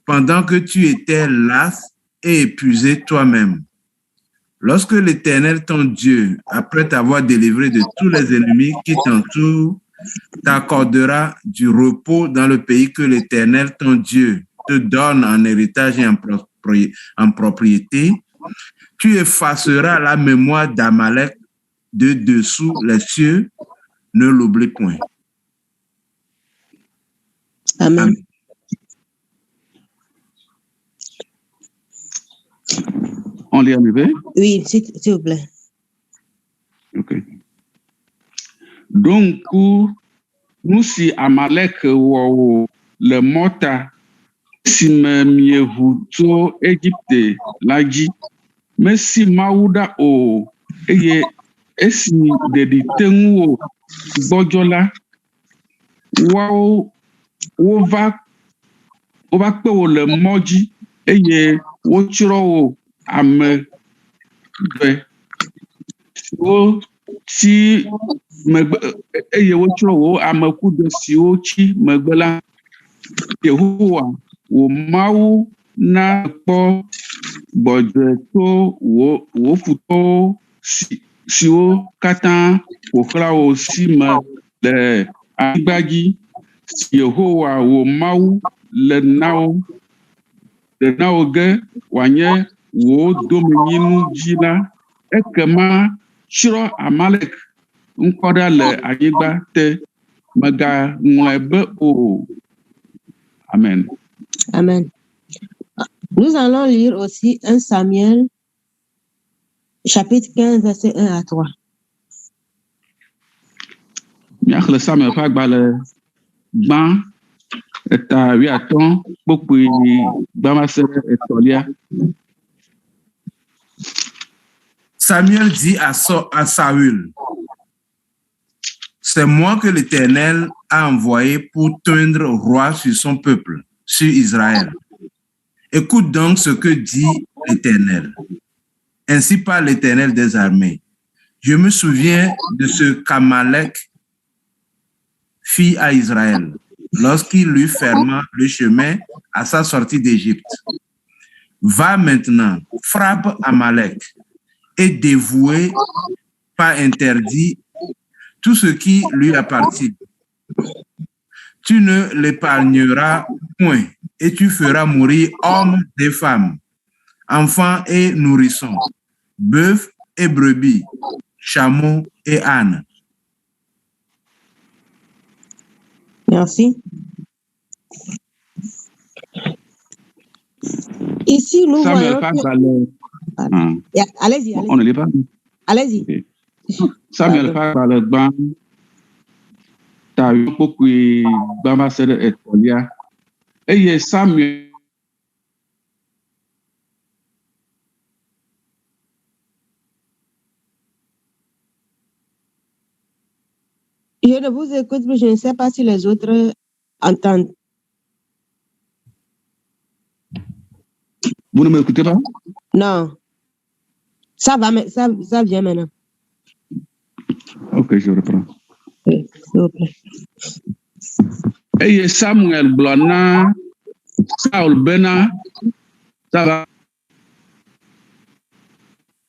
[SPEAKER 3] pendant que tu étais las et épuisé toi-même. Lorsque l'Éternel, ton Dieu, après t'avoir délivré de tous les ennemis qui t'entourent, t'accordera du repos dans le pays que l'Éternel, ton Dieu, te donne en héritage et en propriété, tu effaceras la mémoire d'Amalek de dessous les cieux, ne l'oublie point.
[SPEAKER 1] Amen.
[SPEAKER 2] On lit en hébreu?
[SPEAKER 1] Oui, s'il vous plaît.
[SPEAKER 2] Ok. Donc, nous si Amalek ou le mota si me mieux to Égypte la dit, mais si Maouda o eye esi de tengu bojola wow wo va pe o le moji eye wo chiro o ame be wo ti megbe eye wo chiro o ame ku de si o chi megbe la Yehowa wo mawu na po gbọdọ tó wo futo si o katan òkúra o si me le agbági Yehowa wo mawu le nawo ge wanye wo domenyinu dzi la ekema tsrɔ Amalek ŋkɔ le anyigba te mega ŋlɔe be o. Amen.
[SPEAKER 1] Amen. Nous allons lire aussi 1 Samuel, chapitre 15, verset 1 à 3.
[SPEAKER 2] Miaxle Samuel ƒe agbalẽ gbã eta 15 kpokpui gbãmase etɔ̃lia.
[SPEAKER 3] Samuel dit à Saül, c'est moi que l'Éternel a envoyé pour teindre roi sur son peuple, sur Israël. Écoute donc ce que dit l'Éternel. Ainsi parle l'Éternel des armées. Je me souviens de ce qu'Amalek fit à Israël lorsqu'il lui ferma le chemin à sa sortie d'Égypte. Va maintenant, frappe Amalek et dévoue par interdit tout ce qui lui appartient. Tu ne l'épargneras point et tu feras mourir hommes et femmes, enfants et nourrissons, bœufs et brebis, chameaux et ânes.
[SPEAKER 1] Merci. Ici, nous
[SPEAKER 2] Samuel
[SPEAKER 1] voyons que... Allez-y.
[SPEAKER 2] On ne lit pas.
[SPEAKER 1] Allez-y.
[SPEAKER 2] Okay. Samuel parle gbã ta kpokpui gbãmase etɔ̃lia eye Samuel
[SPEAKER 1] Je ne vous écoute plus, je ne sais pas si les autres entendent.
[SPEAKER 2] Vous ne m'écoutez pas?
[SPEAKER 1] Non. Ça va, mais ça vient maintenant.
[SPEAKER 2] Ok, je reprends.
[SPEAKER 1] Oui, s'il vous plaît.
[SPEAKER 2] Eye Samuel gblɔ na Saul bena, ça va?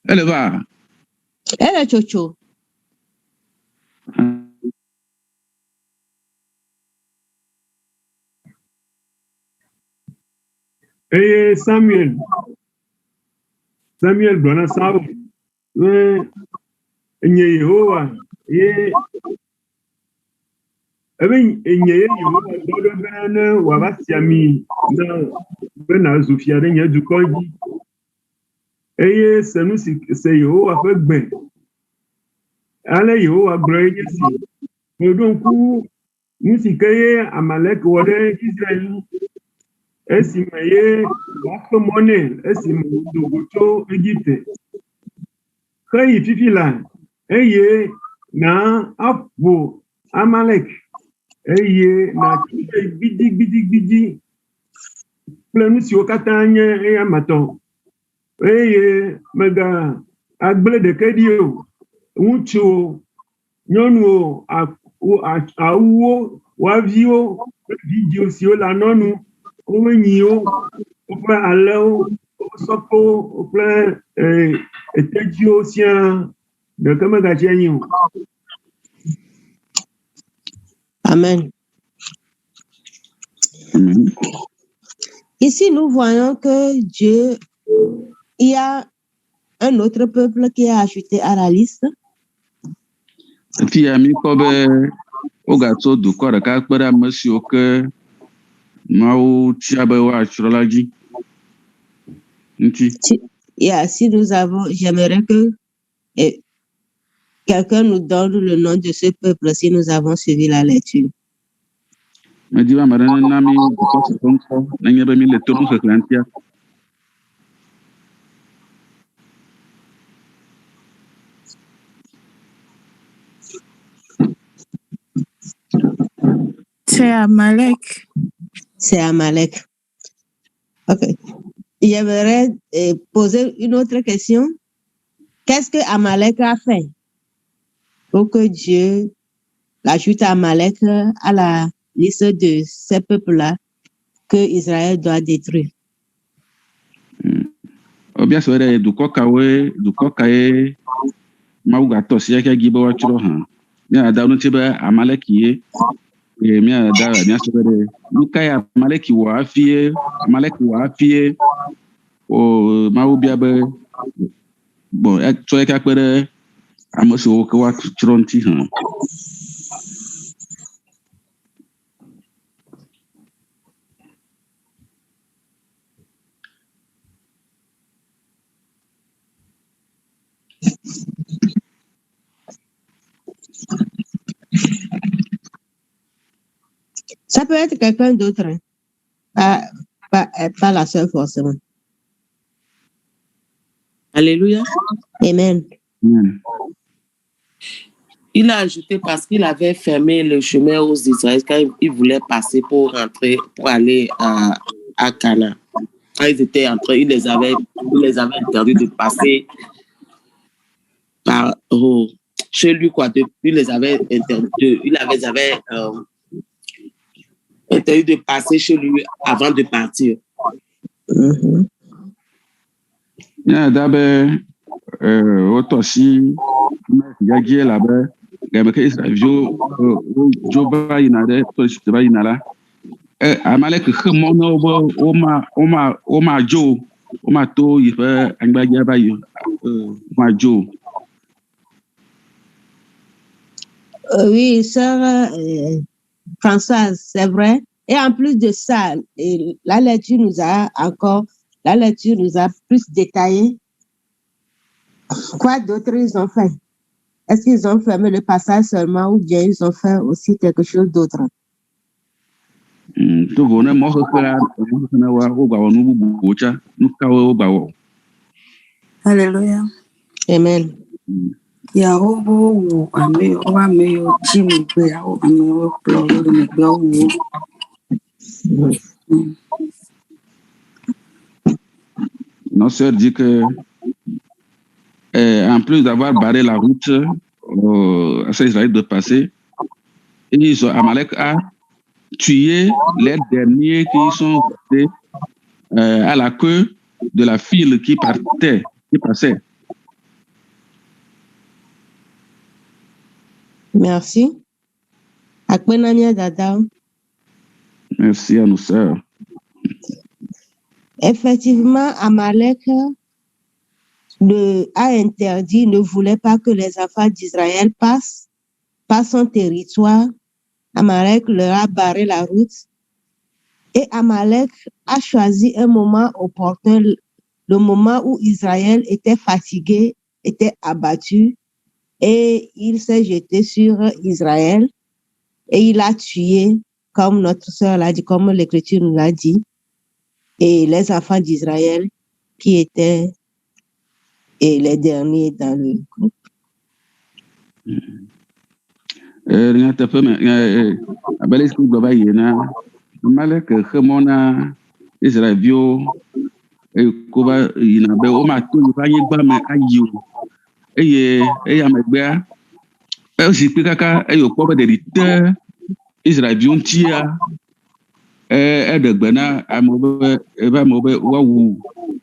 [SPEAKER 2] Elle va?
[SPEAKER 1] Elle est chocho.
[SPEAKER 4] Eye Samuel gblɔ na Saul nye Yehowa ye ebe nye Yehowa dɔ ɖe be ne wòava si ami na be nàzu fia ɖe nye dukɔ dzi eye se nu si se Yehowa ƒe gbe ale Yehowa gblɔe nye si meɖo ŋku nu si ke ye Amalek wɔ ɖe Israel ŋu esime ye wòaxe mɔ nɛ esime wòdo go tso Egypte heyi fifi la eye na aƒo Amalek eye nàtue gbidigbidi kple nu siwo katã nye eya matɔ eye mega agble ɖeke ɖi o, ŋutsuwo, nyɔnuwo, awuwo, woaviwo, vidzĩwo siwo le anɔnu, woƒe nyiwo, woƒe alẽwo, woƒe sɔkpewo kple tedziwo siaa ɖeke megatsi anyi o.
[SPEAKER 1] Amen.
[SPEAKER 2] Amen.
[SPEAKER 1] Ici, nous voyons que Dieu, il y a un autre peuple qui est ajouté à la liste.
[SPEAKER 2] Fi ya mi kpɔ be wogatso dukɔ ɖeka kpe ɖe ame siwo ke Mawu tia be woatsrɔ̃ la dzi ŋuti.
[SPEAKER 1] si j'aimerais que quelqu'un nous donne le nom de ce peuple si nous avons suivi la lecture.
[SPEAKER 2] Mediva marana nami because konko nanye be mi le toru se klantia.
[SPEAKER 11] C'est Amalek.
[SPEAKER 1] C'est Amalek. Ok. J'aimerais poser une autre question. Qu'est-ce que Amalek a fait pour que Dieu ajoute Amalek à la liste de ces peuples-là que Israël doit détruire?
[SPEAKER 2] Obia sore duko kae mauga tosia ka gibo wachiro ha. Ya da no tibe Amalek ye mi da mi sore duka ya Amalek wa afie o mau bia be bon so e ka pere amoso ko wa chronti ha.
[SPEAKER 1] Ça peut être quelqu'un d'autre, hein. Pas la seule forcément.
[SPEAKER 10] Alléluia.
[SPEAKER 1] Amen.
[SPEAKER 10] Il a ajouté parce qu'il avait fermé le chemin aux Israélites quand il voulait passer pour rentrer, pour aller à Canaan. Quand ils étaient entrés, il les avait interdit de passer par chez lui, quoi. Il les avait interdit, interdit de passer chez lui avant de partir.
[SPEAKER 2] Ya dabe otosi yagie labe gabe ke Israël jo ba inade to si ba inala Amalek khmo no o ma jo o ma to ife angbagia ba yo ma jo.
[SPEAKER 1] Oui, sœur Françoise, c'est vrai. Et en plus de ça, la lecture nous a plus détaillé. Quoi d'autre ils ont fait? Est-ce qu'ils ont fermé le passage seulement ou bien ils ont fait aussi quelque chose d'autre?
[SPEAKER 7] Alléluia.
[SPEAKER 1] Amen.
[SPEAKER 7] Yahobo ame oba me yo chimbe yaho ame o ploro de me go wo.
[SPEAKER 2] Notre sœur dit que en plus d'avoir barré la route à ces Israélites de passer, Amalek a tué les derniers qui sont restés à la queue de la file qui passait.
[SPEAKER 1] Merci.
[SPEAKER 2] Merci à nos sœurs.
[SPEAKER 1] Effectivement, Amalek a interdit, ne voulait pas que les enfants d'Israël passent par son territoire. Amalek leur a barré la route. Et Amalek a choisi un moment opportun, le moment où Israël était fatigué, était abattu. Et il s'est jeté sur Israël et il a tué, comme notre sœur l'a dit, comme l'Écriture nous l'a dit, et les enfants d'Israël qui étaient les derniers dans le groupe.
[SPEAKER 2] Israël tia edegbena amobe eba mobe wawu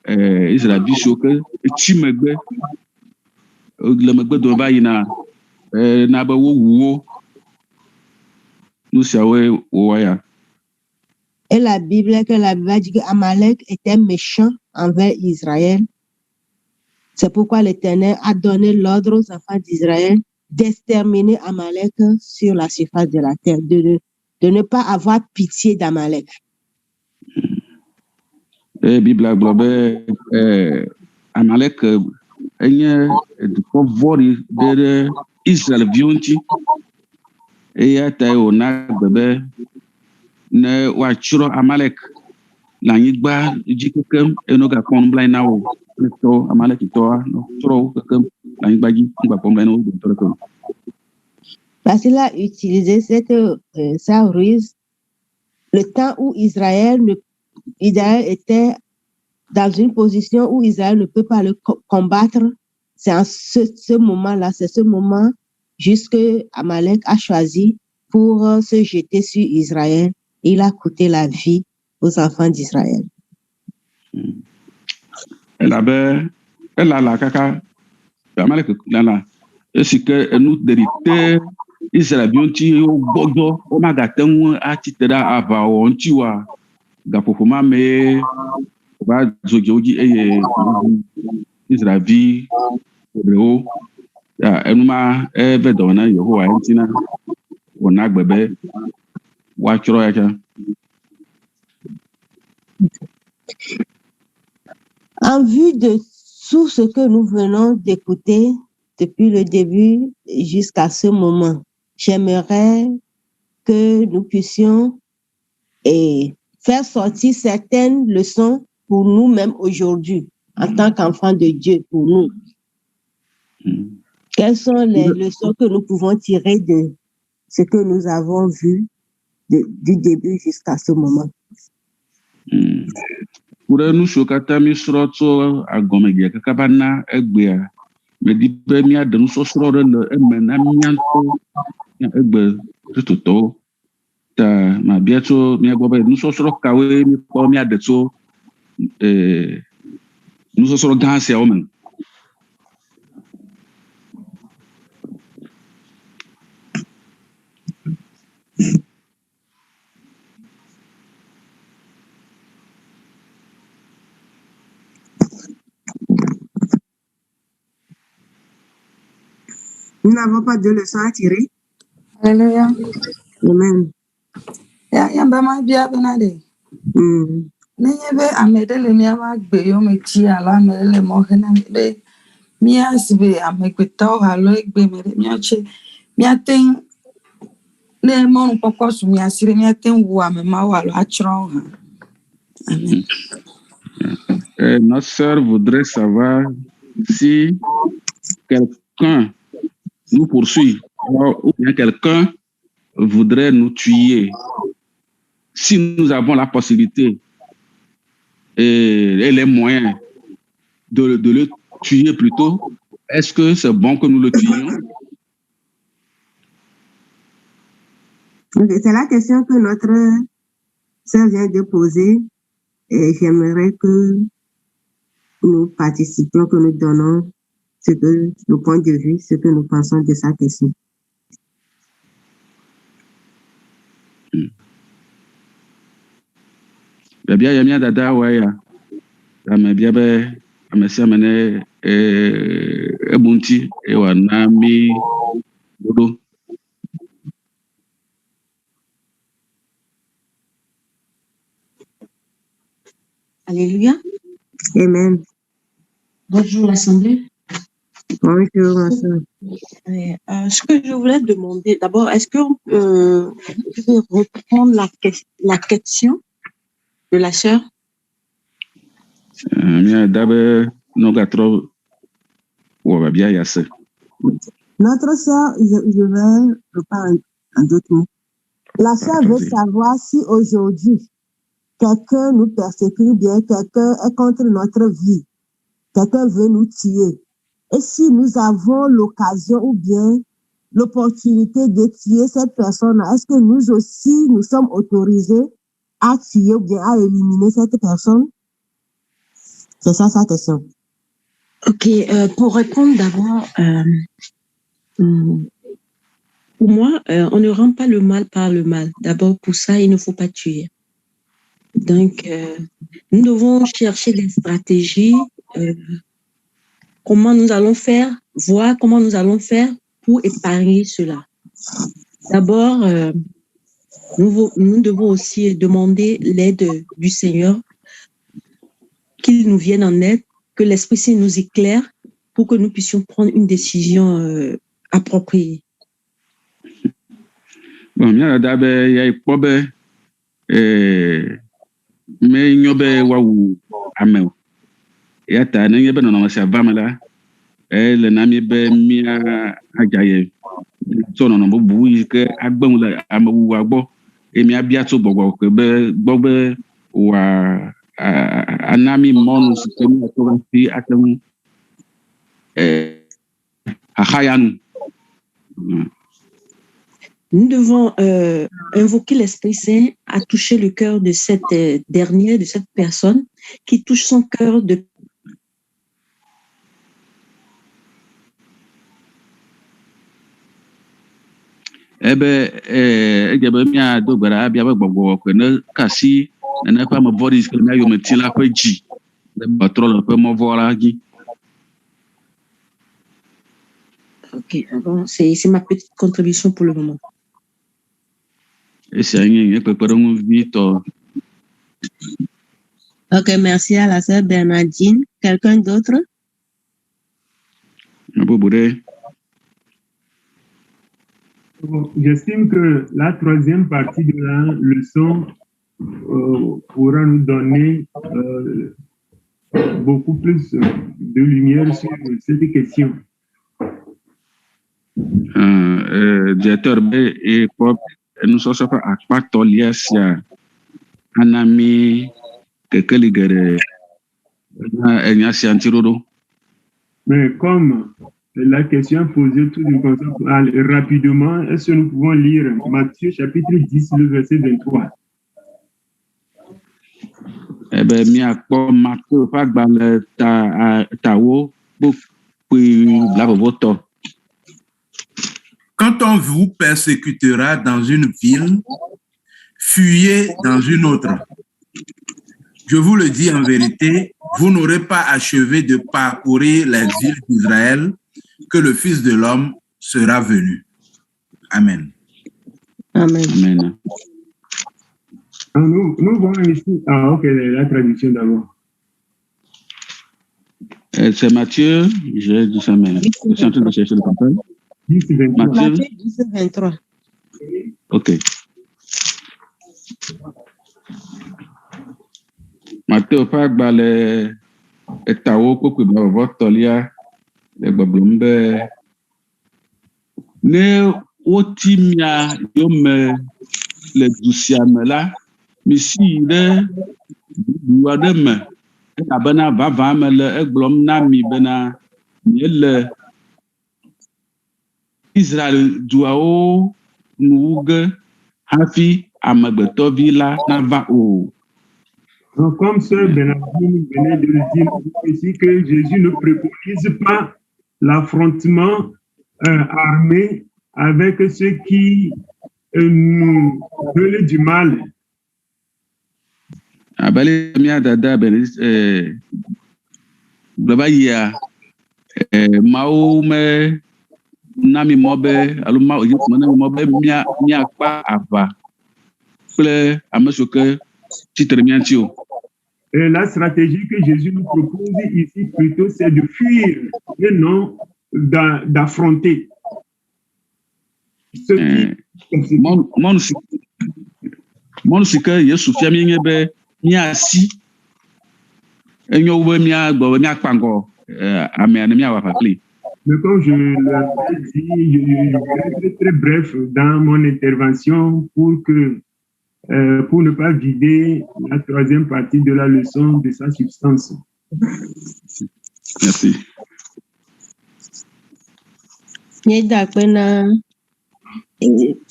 [SPEAKER 2] Israël bisoke chimegbe le megbe do ba yina na ba wo nous sawe waya.
[SPEAKER 1] Et la Bible dit que Amalek était méchant envers Israël. C'est pourquoi l'Éternel a donné l'ordre aux enfants d'Israël d'exterminer Amalek sur la surface de la terre, de ne pas avoir pitié d'Amalek.
[SPEAKER 2] Bible globe Amalek enye dukɔ vɔɖi ɖe Israelviwo ŋuti eya ta wòna gbe be ne woatsrɔ̃ Amalek le anyigba dzi kekem eno gakpɔ nublanui na wo tɔ Amalekitɔa tsrɔ̃ wo kekem le anyigba dzi nugakpɔ nublanui na wo dometɔ ɖeke o.
[SPEAKER 1] Parce qu'il a utilisé sa ruse le temps où Israël était dans une position où Israël ne peut pas le combattre. C'est en ce moment-là, c'est ce moment jusque Amalek a choisi pour se jeter sur Israël. Il a coûté la vie aux enfants d'Israël.
[SPEAKER 2] Elle a la kaka Amalek la esi ke enu derite Israël ŋuti gbɔdzɔ womagate ŋu atsitre ɖe aʋawɔ ŋuti oa gaƒoƒo ma mee va dzo dze wo dzi eye Israelvi ɖewo enu ma eve dɔ na Yehowa ŋuti na wòna gbe be woatsrɔ̃ ya tsã.
[SPEAKER 1] En vue de tout ce que nous venons d'écouter depuis le début jusqu'à ce moment, j'aimerais que nous puissions faire sortir certaines leçons pour nous-mêmes aujourd'hui, en tant qu'enfants de Dieu, pour nous. Quelles sont les leçons que nous pouvons tirer de ce que nous avons vu du début jusqu'à ce moment?
[SPEAKER 2] Pour nous, katã misrɔ̃ tso agɔmedze kaka va na egbea, medi be míaɖe nusɔsrɔ̃ ɖe le eme na míaŋutɔ egbe kristotɔwo. Ta mabia tso mía gbɔ be nusɔsrɔ̃ kawoe míkpɔ míaɖe tso nusɔsrɔ̃ gã siawo me.
[SPEAKER 1] Nous n'avons pas de leçons à tirer.
[SPEAKER 7] Alléluia.
[SPEAKER 1] Amen.
[SPEAKER 7] Ya bema bia bena de. Nenye be amede le mia ma gbe yo me ti ala me le mo hena be mia sibe amegbetɔ alo egbe me de mia che mia ten ne mo nkpɔkpɔ su mia sire mia ten wu ame ma wa alo atsrɔ̃ ha. Amen.
[SPEAKER 2] Notre sœur voudrait savoir si quelqu'un nous poursuit ou bien quelqu'un voudrait nous tuer. Si nous avons la possibilité et les moyens de le tuer plutôt, est-ce que c'est bon que nous le tuions?
[SPEAKER 1] C'est la question que notre sœur vient de poser et j'aimerais que nous participions, que nous donnons nos points de vue, ce que nous pensons de sa question.
[SPEAKER 2] Bia ya mia dada wa ya ame bia be ame sia mene ebunti e wa na mi dodo.
[SPEAKER 12] Alléluia.
[SPEAKER 1] Amen.
[SPEAKER 12] Bonjour l'Assemblée.
[SPEAKER 1] Bonjour, ma soeur.
[SPEAKER 12] Ce que je voulais demander, d'abord, est-ce que vous pouvez reprendre la question de la sœur?
[SPEAKER 1] Notre sœur, je vais reprendre en d'autres mots. La sœur veut savoir si aujourd'hui, quelqu'un nous persécute, bien quelqu'un est contre notre vie, quelqu'un veut nous tuer. Et si nous avons l'occasion ou bien l'opportunité de tuer cette personne, est-ce que nous aussi, nous sommes autorisés à tuer ou bien à éliminer cette personne? C'est ça sa question.
[SPEAKER 12] Ok, pour répondre d'abord, pour moi, on ne rend pas le mal par le mal. D'abord, pour ça, il ne faut pas tuer. Donc, nous devons chercher des stratégies, comment nous allons faire, voir comment nous allons faire pour épargner cela. D'abord, nous devons aussi demander l'aide du Seigneur, qu'il nous vienne en aide que l'Esprit Saint nous éclaire pour que nous puissions prendre une décision appropriée.
[SPEAKER 2] Bon, mia dada be ya ikpɔ be me nyo be wawu ame o. Ya ta nenye be nɔnɔmesi ava me la, le na mi be mia adzaye tso nɔnɔ bubu yi ke agbe ŋu le amewuwua gbɔ, eye miabia tso gbɔgbɔ ke be gbɔ be wòa ana mi mɔnu si ke miato va fi ate ŋu xaxa nu.
[SPEAKER 12] Nous devons invoquer l'Esprit Saint à toucher le cœur de cette dernière, de cette personne qui touche son cœur de
[SPEAKER 2] ebe edze be miado gbe ɖa bia be gbɔgbɔ ke ne kasi nene ƒe ame vɔ̃ɖi si ke le mia yometi la ƒe dzi ne gbatrɔ le ƒe mɔvɔ la dzi.
[SPEAKER 12] Ok, bon, c'est ma petite contribution pour le moment.
[SPEAKER 2] Esia nye kpekpeɖeŋuvi tɔ.
[SPEAKER 1] Ok, merci à la sœur Bernardine. Quelqu'un d'autre?
[SPEAKER 4] J'estime que la troisième partie de la leçon pourra nous donner beaucoup plus de lumière sur cette question.
[SPEAKER 2] Directeur be ekpɔ enusɔsɔ ƒe akpatɔlia sia ana mi kekeli geɖe enya sia ŋutiɖoɖo.
[SPEAKER 4] Mais comme la question posée tout de suite rapidement, est-ce que nous pouvons lire Matthieu chapitre 10, le verset 23?
[SPEAKER 2] Ebe miakpɔ Matthieu ƒe agbalẽ tawo kpokpui blavevotɔ.
[SPEAKER 3] Quand on vous persécutera dans une ville, fuyez dans une autre. Je vous le dis en vérité, vous n'aurez pas achevé de parcourir les villes d'Israël que le Fils de l'homme sera venu. Amen.
[SPEAKER 1] Amen.
[SPEAKER 2] Amen.
[SPEAKER 4] Nous voyons ici, ok, la traduction d'abord.
[SPEAKER 2] C'est Matthieu, j'ai dit ça, mais je suis en train de chercher le campagne.
[SPEAKER 1] Matthieu 10, 23.
[SPEAKER 2] Ok. Matthieu ƒe agbalẽ etawo kpokpui blavevɔtɔlia le gbɔgblɔm be ne woti mia yome le du sia me la, misi ɖe du aɖe me elabena vavã me le egblɔm na mi bena míele Israel duawo nuwu ge hafi amegbetɔvi la nava o.
[SPEAKER 4] Donc, comme Sœur Bernardine venait de le dire ici, que Jésus ne préconise pas l'affrontement armé avec ceux qui nous veulent du mal.
[SPEAKER 2] Abali mia dada blaba yia mawo me nami mɔbe alo mawo yi me nami mɔbe mia kpa ava kple ame siwo ke tsitre mia ŋuti o.
[SPEAKER 4] Et la stratégie que Jésus nous propose ici plutôt, c'est de fuir et non d'affronter.
[SPEAKER 2] Mɔnu si ke Yesu fia mi nye be miasi enyo be miagbɔ be miakpa ŋgɔ amea ne miawɔ aʋa kpli.
[SPEAKER 4] Mais comme je l'avais dit, je vais être très bref dans mon intervention pour ne pas vider la troisième partie de la leçon de sa substance.
[SPEAKER 2] Merci.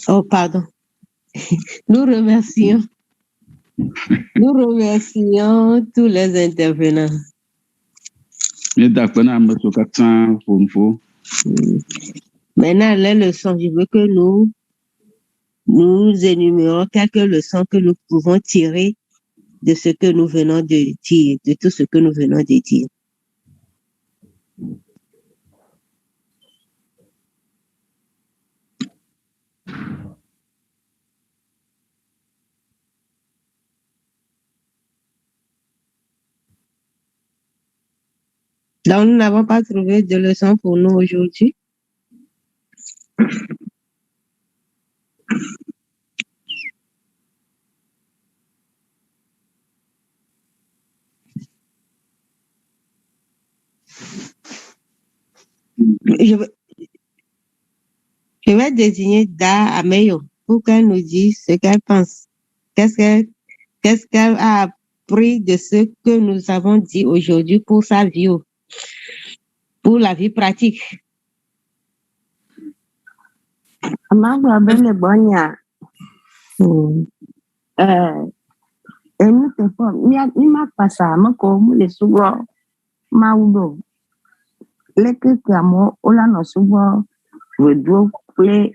[SPEAKER 1] Oh, pardon. Nous remercions tous les intervenants. Maintenant, les leçons, je veux que nous énumérons quelques leçons que nous pouvons tirer de ce que nous venons de dire, de tout ce que nous venons de dire. Donc, nous n'avons pas trouvé de leçon pour nous aujourd'hui. Je vais désigner Da Ameyo pour qu'elle nous dise ce qu'elle pense. Qu'est-ce qu'elle a appris de ce que nous avons dit aujourd'hui pour sa vie, pour la vie pratique.
[SPEAKER 13] Amagwa bele bonya. Enu tefo mi ma pasa mako mu le sugo maudo. Leke kamo ola no sugo wedo ple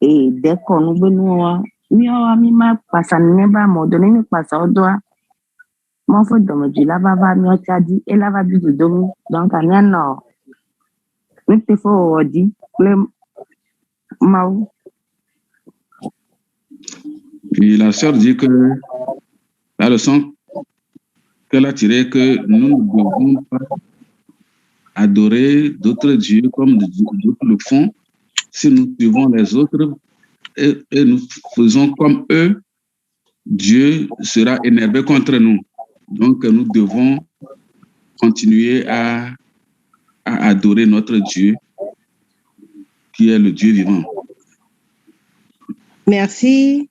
[SPEAKER 13] e deko no benua. Mi o mi ma pasa neba modo ni pasa odoa. Mo fo domo ji la baba mi o chadi e la ba bi do domo donc anya no. Mi tefo odi ple mau.
[SPEAKER 2] Et la sœur dit que la leçon qu'elle a tirée, que nous ne devons pas adorer d'autres dieux comme d'autres le font. Si nous suivons les autres et nous faisons comme eux, Dieu sera énervé contre nous. Donc nous devons continuer à adorer notre Dieu, qui est le Dieu vivant.
[SPEAKER 1] Merci.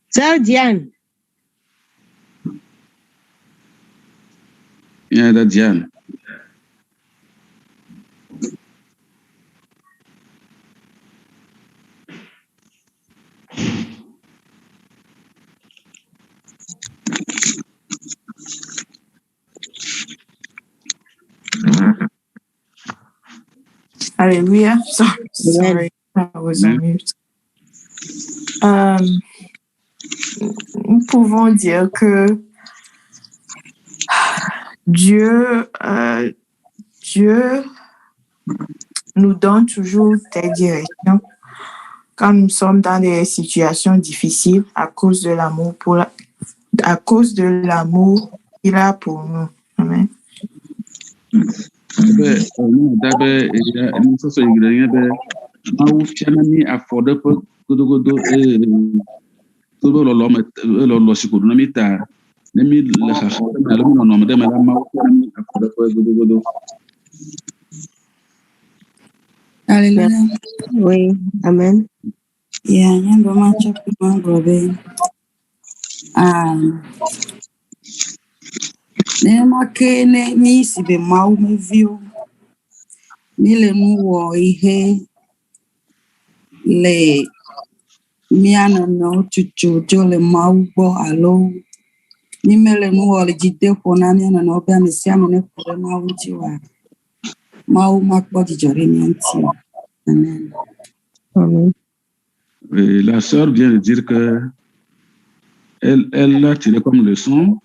[SPEAKER 1] Sœur Diane.
[SPEAKER 2] Yeah, Diane.
[SPEAKER 14] Hallelujah. Sorry, I was on mute. Nous pouvons dire que Dieu nous donne toujours des directions quand nous sommes dans des situations difficiles à cause de l'amour qu'il a pour nous. Amen.
[SPEAKER 7] Alléluia.
[SPEAKER 1] Oui, amen.
[SPEAKER 7] Yeah, vraiment chapement gobe. Ne makene mi si be mau me view. Ni le nuwo ihe le miana no chuchu jo le mau bo alo. Ni mele nuwo le jide pona ni na no be mi si amene kure mau jiwa. Mau makbo di jore ni anti. Amen.
[SPEAKER 1] Amen.
[SPEAKER 2] Et la sœur vient de dire que elle a tiré comme leçon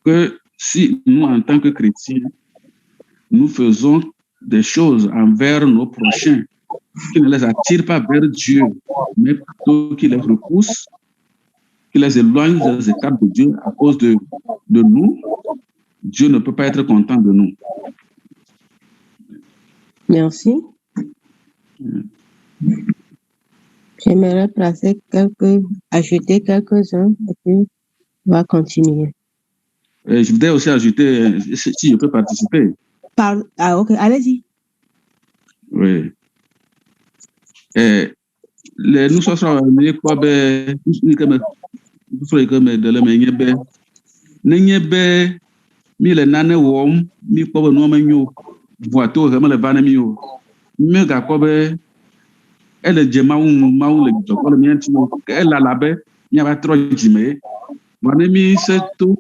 [SPEAKER 2] que si nous, en tant que chrétiens, nous faisons des choses envers nos prochains qui ne les attirent pas vers Dieu, mais plutôt qui les repoussent, qui les éloignent des étapes de Dieu à cause de nous, Dieu ne peut pas être content de nous.
[SPEAKER 1] Merci. J'aimerais ajouter quelques-uns et puis on va continuer.
[SPEAKER 2] Je voudrais aussi ajouter, si je peux participer.
[SPEAKER 1] Ok, allez-y.
[SPEAKER 2] Oui. Nous sommes elle est maou le joko le mien timo elle a labe nya ba tro jime wane mi seto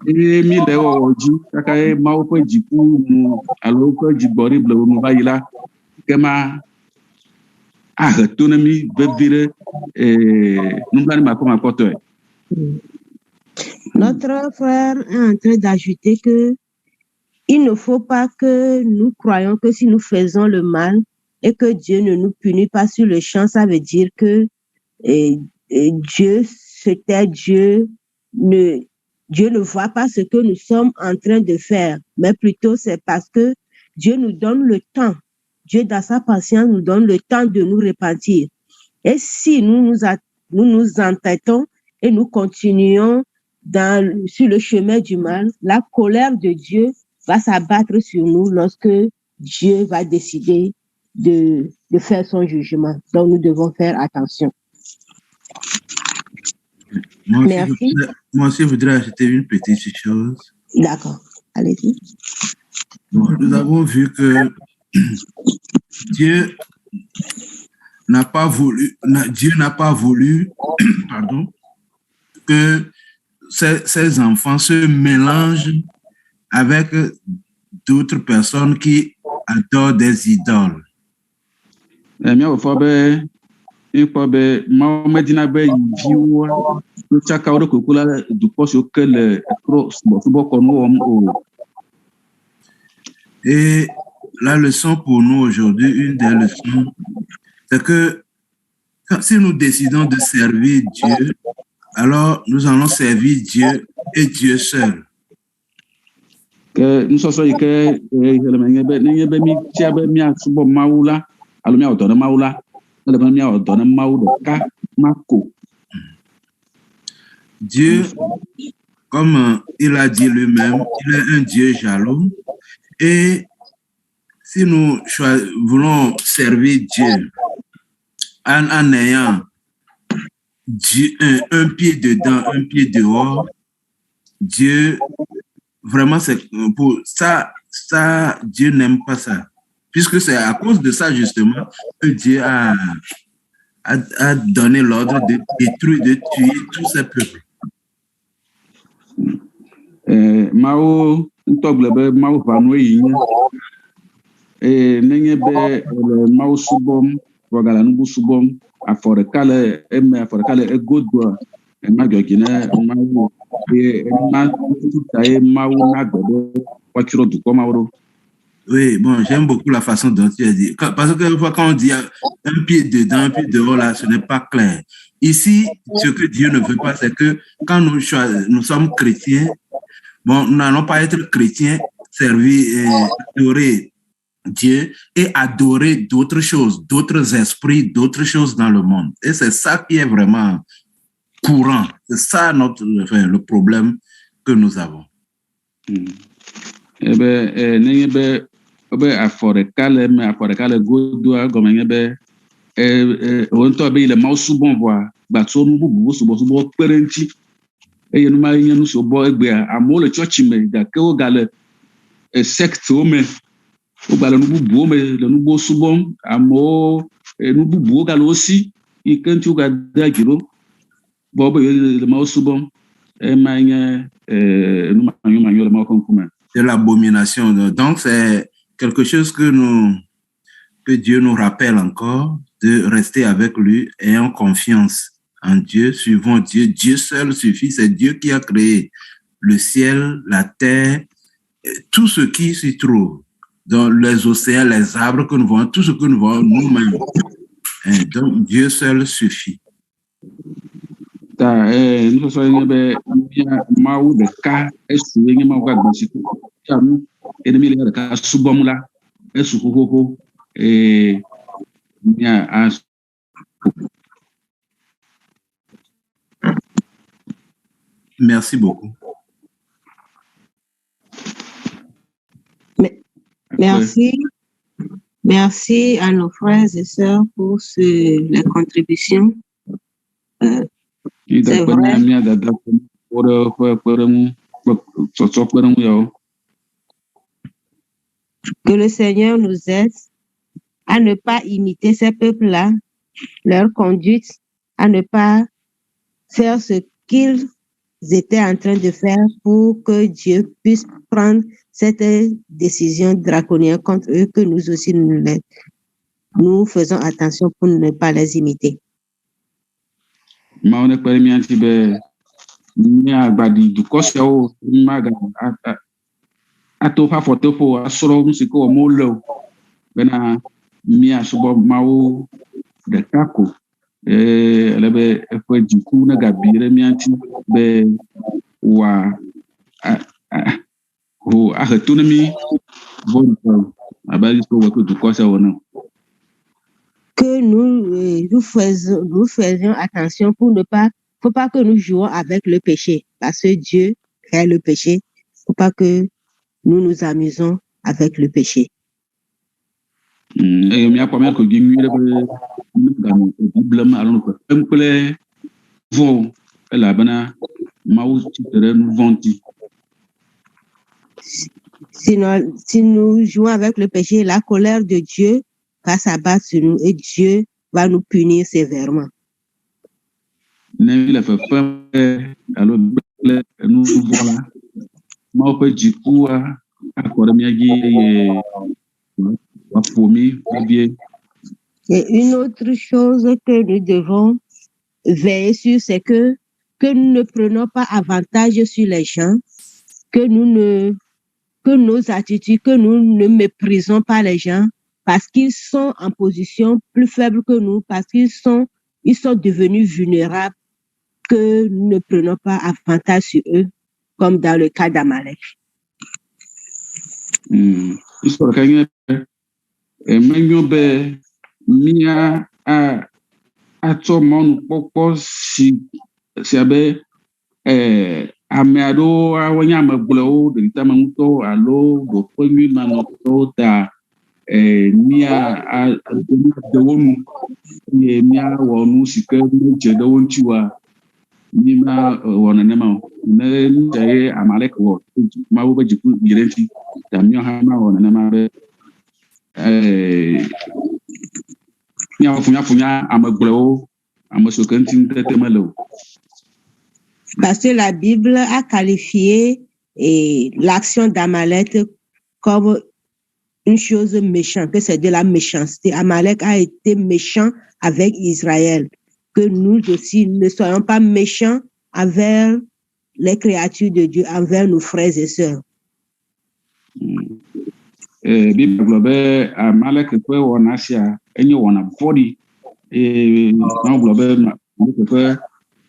[SPEAKER 2] mi le oji kaka e maou ko jiku mu alo ko jibori ble mu ba yila kema a retourne mi bevire nous va ma comme akoto.
[SPEAKER 1] Notre frère est en train d'ajouter que il ne faut pas que nous croyons que si nous faisons le mal et que Dieu ne nous punit pas sur le champ, ça veut dire que Dieu, c'était Dieu, Dieu ne voit pas ce que nous sommes en train de faire, mais plutôt c'est parce que Dieu nous donne le temps. Dieu, dans sa patience, nous donne le temps de nous repentir. Et si nous nous entêtons et nous continuons sur le chemin du mal, la colère de Dieu va s'abattre sur nous lorsque Dieu va décider de faire son jugement. Donc, nous devons faire attention. Merci.
[SPEAKER 3] Moi aussi, je voudrais ajouter une petite chose.
[SPEAKER 1] D'accord, allez-y.
[SPEAKER 3] Bon, nous avons vu que Dieu n'a pas voulu pardon, que ces enfants se mélangent avec d'autres personnes qui adorent des idoles. Et la leçon pour nous aujourd'hui, une des leçons, c'est que si nous décidons de servir Dieu, alors nous allons servir Dieu et Dieu seul. Dieu, comme il a dit lui-même, il est un Dieu jaloux. Et si nous voulons servir Dieu en ayant Dieu, un pied dedans, un pied dehors, Dieu, vraiment, c'est pour ça, Dieu n'aime pas ça. Puisque c'est à cause de ça, justement, que Dieu a donné l'ordre de détruire, de tuer tous ces peuples.
[SPEAKER 2] Mao ntɔgble Mao vanue yi nye nenye be Mao subɔm wɔgala nubu subɔm afɔ ɖeka le eme afɔ ɖeka le egodoa madzɔdzi ne Mao eye ena tuta ye Mao na gbe be woatsrɔ̃ dukɔ mawo ɖo.
[SPEAKER 3] Oui, bon, j'aime beaucoup la façon dont tu as dit. Parce que quand on dit un pied dedans, un pied dehors, là, ce n'est pas clair. Ici, ce que Dieu ne veut pas, c'est que quand nous sommes chrétiens, bon, nous n'allons pas être chrétiens, servir et adorer Dieu et adorer d'autres choses, d'autres esprits, d'autres choses dans le monde. Et c'est ça qui est vraiment courant. C'est ça le problème que nous avons.
[SPEAKER 2] Nenye be afɔ ɖeka le eme afɔ ɖeka le godoa gɔme nye be wontɔ be le Mawu subɔm vɔa gbatso nu bubuwo subɔsubɔ kpe ɖe ŋuti eye nu ma nye nu si wobɔ egbea amewo le tsɔtsi me gake wogale sectewo me wogale nu bubuwo me le nuwo subɔm amewo nu bubuwo gale wo si yi ke ŋuti wogade adzi ɖo bɔ be le Mawu subɔm ema nye nu manyo le Mawu ƒe ŋkume.
[SPEAKER 3] De l'abomination. Donc, c'est quelque chose que Dieu nous rappelle encore, de rester avec lui, ayant confiance en Dieu, suivons Dieu. Dieu seul suffit, c'est Dieu qui a créé le ciel, la terre, tout ce qui s'y trouve, dans les océans, les arbres que nous voyons, tout ce que nous voyons nous-mêmes. Donc, Dieu seul suffit.
[SPEAKER 2] Nusɔsɔ nye be Mawu ɖeka esu nye Mawu gagbe si tia nu eye mi le ɖeka subɔm la esu xoxoxo
[SPEAKER 3] Merci beaucoup.
[SPEAKER 1] Merci à nos frères et sœurs pour les contributions. C'est vrai. Que le Seigneur nous aide à ne pas imiter ces peuples-là, leur conduite, à ne pas faire ce qu'ils étaient en train de faire pour que Dieu puisse prendre cette décision draconienne contre eux, que nous aussi nous faisons attention pour ne pas les imiter.
[SPEAKER 2] Mawu ne kpe ɖe mía ŋuti be míagbadi dukɔ siawo ato woƒe afɔtoƒo asrɔ̃ nu si ke wɔm wole o bena míasubɔ Mawu ɖeka ko ele be eƒe dziku negabi ɖe mía ŋuti be
[SPEAKER 1] que nous faisions attention pour ne pas, faut pas que nous jouons avec le péché, parce que Dieu crée le péché. Faut pas que nous nous amusons avec le péché. Sinon, si nous jouons avec le péché, la colère de Dieu va s'abattre sur nous et Dieu va nous punir sévèrement. Et une autre chose que nous devons veiller sur, c'est que nous ne prenons pas avantage sur les gens, que nos attitudes, que nous ne méprisons pas les gens parce qu'ils sont en position plus faible que nous, parce qu'ils sont devenus vulnérables, que nous ne prenons pas avantage sur eux, comme dans le cas d'Amalek.
[SPEAKER 2] Ame aɖewo awonye ame gblɔewo ɖeɖitame ŋutɔ alo ɖoƒe manɔtɔwo ta míade wo nu eye míawɔ nu si ke medze ɖe wo ŋuti oa, mímawɔ nenema o. Ne nu sia ye Amalek wɔ Mawu ƒe dziku yi ɖe ŋuti, ta míawo hã mawɔ nenema be míawɔ funyafunya ame gblɔewo, ame siwo ke ŋuti ŋutete mele o.
[SPEAKER 1] Parce que la Bible a qualifié l'action d'Amalek comme une chose méchante, que c'est de la méchanceté. Amalek a été méchant avec Israël. Que nous aussi ne soyons pas méchants envers les créatures de Dieu, envers nos frères et sœurs.
[SPEAKER 2] Bible gblɔ be Amalek ƒe wɔna sia enye wɔna vɔ̃ɖi. Mawu gblɔ be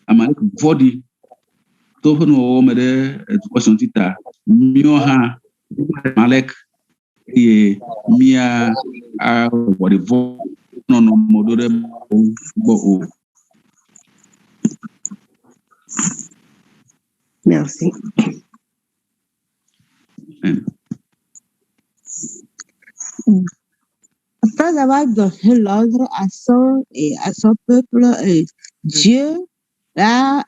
[SPEAKER 2] Amalek vɔ̃ɖi. To ƒe nuwɔwɔ me ɖe dukɔ sia ŋuti ta, míawo hã Amalek eye mía awɔ ɖe vɔ nɔnɔme ɖo ɖe Mawu gbɔ o.
[SPEAKER 1] Merci. Après avoir donné l'ordre à son peuple, Dieu a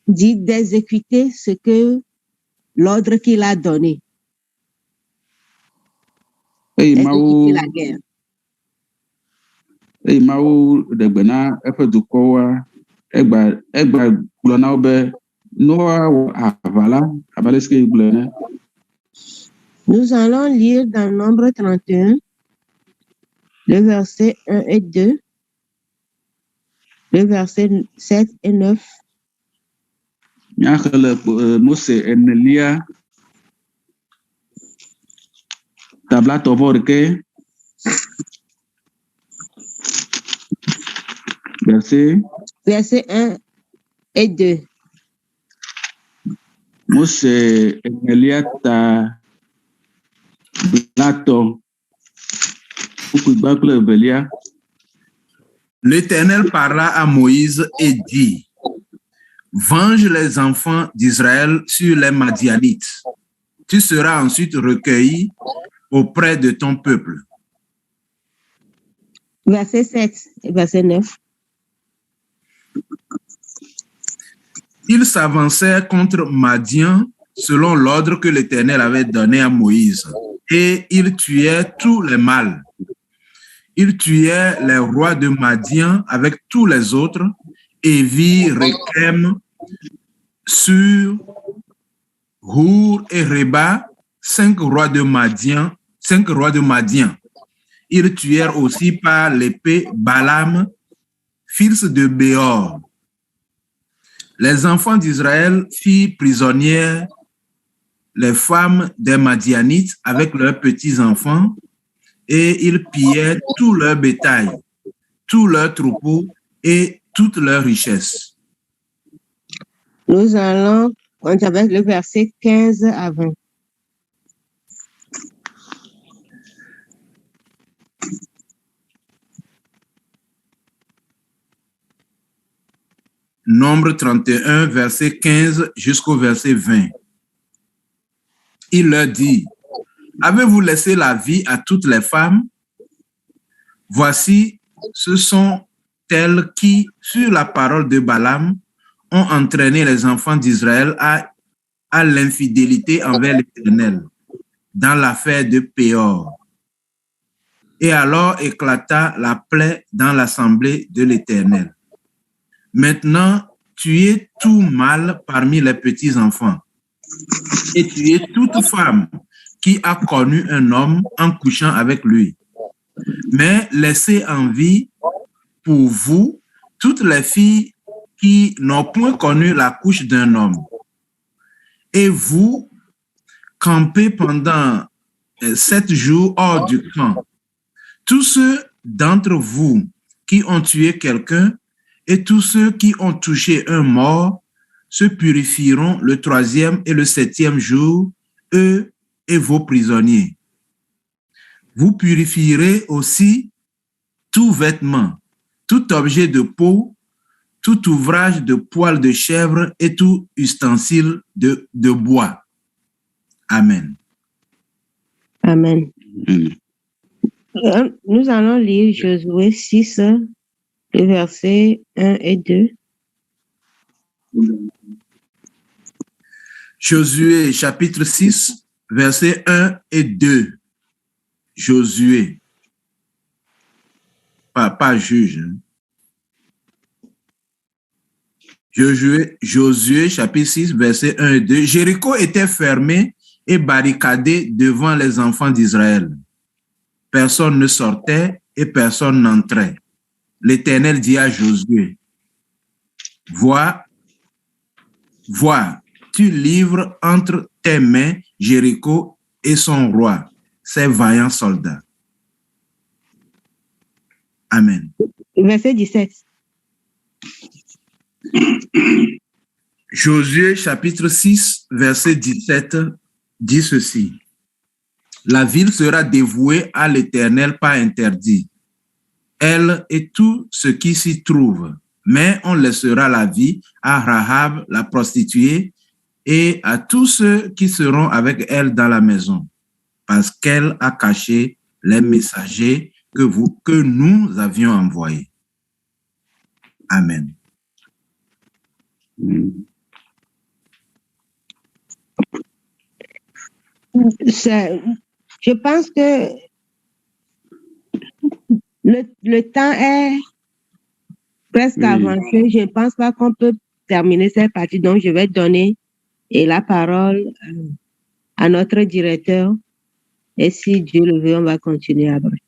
[SPEAKER 1] dit d'exécuter l'ordre qu'il a donné. Exécuter la guerre.
[SPEAKER 2] Mawu ɖe gbe na eƒe dukɔwoa, egba gblɔ na wo be ne woawɔ aʋa la abe ale si ke gblɔ ene.
[SPEAKER 1] Nous allons lire dans Nombre 31, le verset 1 et 2, le verset 7 et 9.
[SPEAKER 2] Míaxe le Mose enelia tablatɔ vɔ ɖeke
[SPEAKER 1] verset 1 et 2.
[SPEAKER 2] Mose enelia tablatɔ ƒukpui kple evelia.
[SPEAKER 3] L'Éternel parla à Moïse et dit: Venge les enfants d'Israël sur les Madianites. Tu seras ensuite recueilli auprès de ton peuple.
[SPEAKER 1] Verset 7 et verset 9.
[SPEAKER 3] Ils s'avançèrent contre Madian selon l'ordre que l'Éternel avait donné à Moïse, et ils tuaient tous les mâles. Ils tuaient les rois de Madian avec tous les autres, Évi, Rékem, Sur, Hour et Reba, 5 rois de Madian. Ils tuèrent aussi par l'épée Balaam, fils de Béor. Les enfants d'Israël firent prisonnières les femmes des Madianites avec leurs petits-enfants, et ils pillaient tout leur bétail, tous leurs troupeaux et toutes leurs richesses.
[SPEAKER 1] Nous allons continuer avec le verset 15 à 20.
[SPEAKER 3] Nombre 31, verset 15 jusqu'au verset 20. Il leur dit, avez-vous laissé la vie à toutes les femmes? Voici, ce sont elles qui, sur la parole de Balaam, ont entraîné les enfants d'Israël à l'infidélité envers l'Éternel, dans l'affaire de Péor. Et alors éclata la plaie dans l'assemblée de l'Éternel. Maintenant, tu es tout mâle parmi les petits-enfants, et tu es toute femme qui a connu un homme en couchant avec lui. Mais laissez en vie pour vous toutes les filles qui n'ont point connu la couche d'un homme. Et vous, campez pendant 7 jours hors du camp. Tous ceux d'entre vous qui ont tué quelqu'un et tous ceux qui ont touché un mort se purifieront le 3e et le 7e jour, eux et vos prisonniers. Vous purifierez aussi tout vêtement, tout objet de peau, tout ouvrage de poil de chèvre et tout ustensile de bois. Amen.
[SPEAKER 1] Amen. Nous allons lire Josué 6, les versets 1 et 2.
[SPEAKER 3] Josué chapitre 6, versets 1 et 2. Josué. Pas juge. Hein. Josué chapitre 6, versets 1 et 2. Jéricho était fermé et barricadé devant les enfants d'Israël. Personne ne sortait et personne n'entrait. L'Éternel dit à Josué, vois, tu livres entre tes mains Jéricho et son roi, ses vaillants soldats. Amen.
[SPEAKER 1] Verset 17.
[SPEAKER 3] Josué chapitre 6, verset 17 dit ceci. La ville sera dévouée à l'Éternel par interdit, elle et tout ce qui s'y trouve, mais on laissera la vie à Rahab, la prostituée, et à tous ceux qui seront avec elle dans la maison, parce qu'elle a caché les messagers que nous avions envoyés. Amen.
[SPEAKER 1] Je pense que le temps est presque avancé. Je ne pense pas qu'on peut terminer cette partie, donc je vais donner la parole à notre directeur. Et si Dieu le veut, on va continuer après.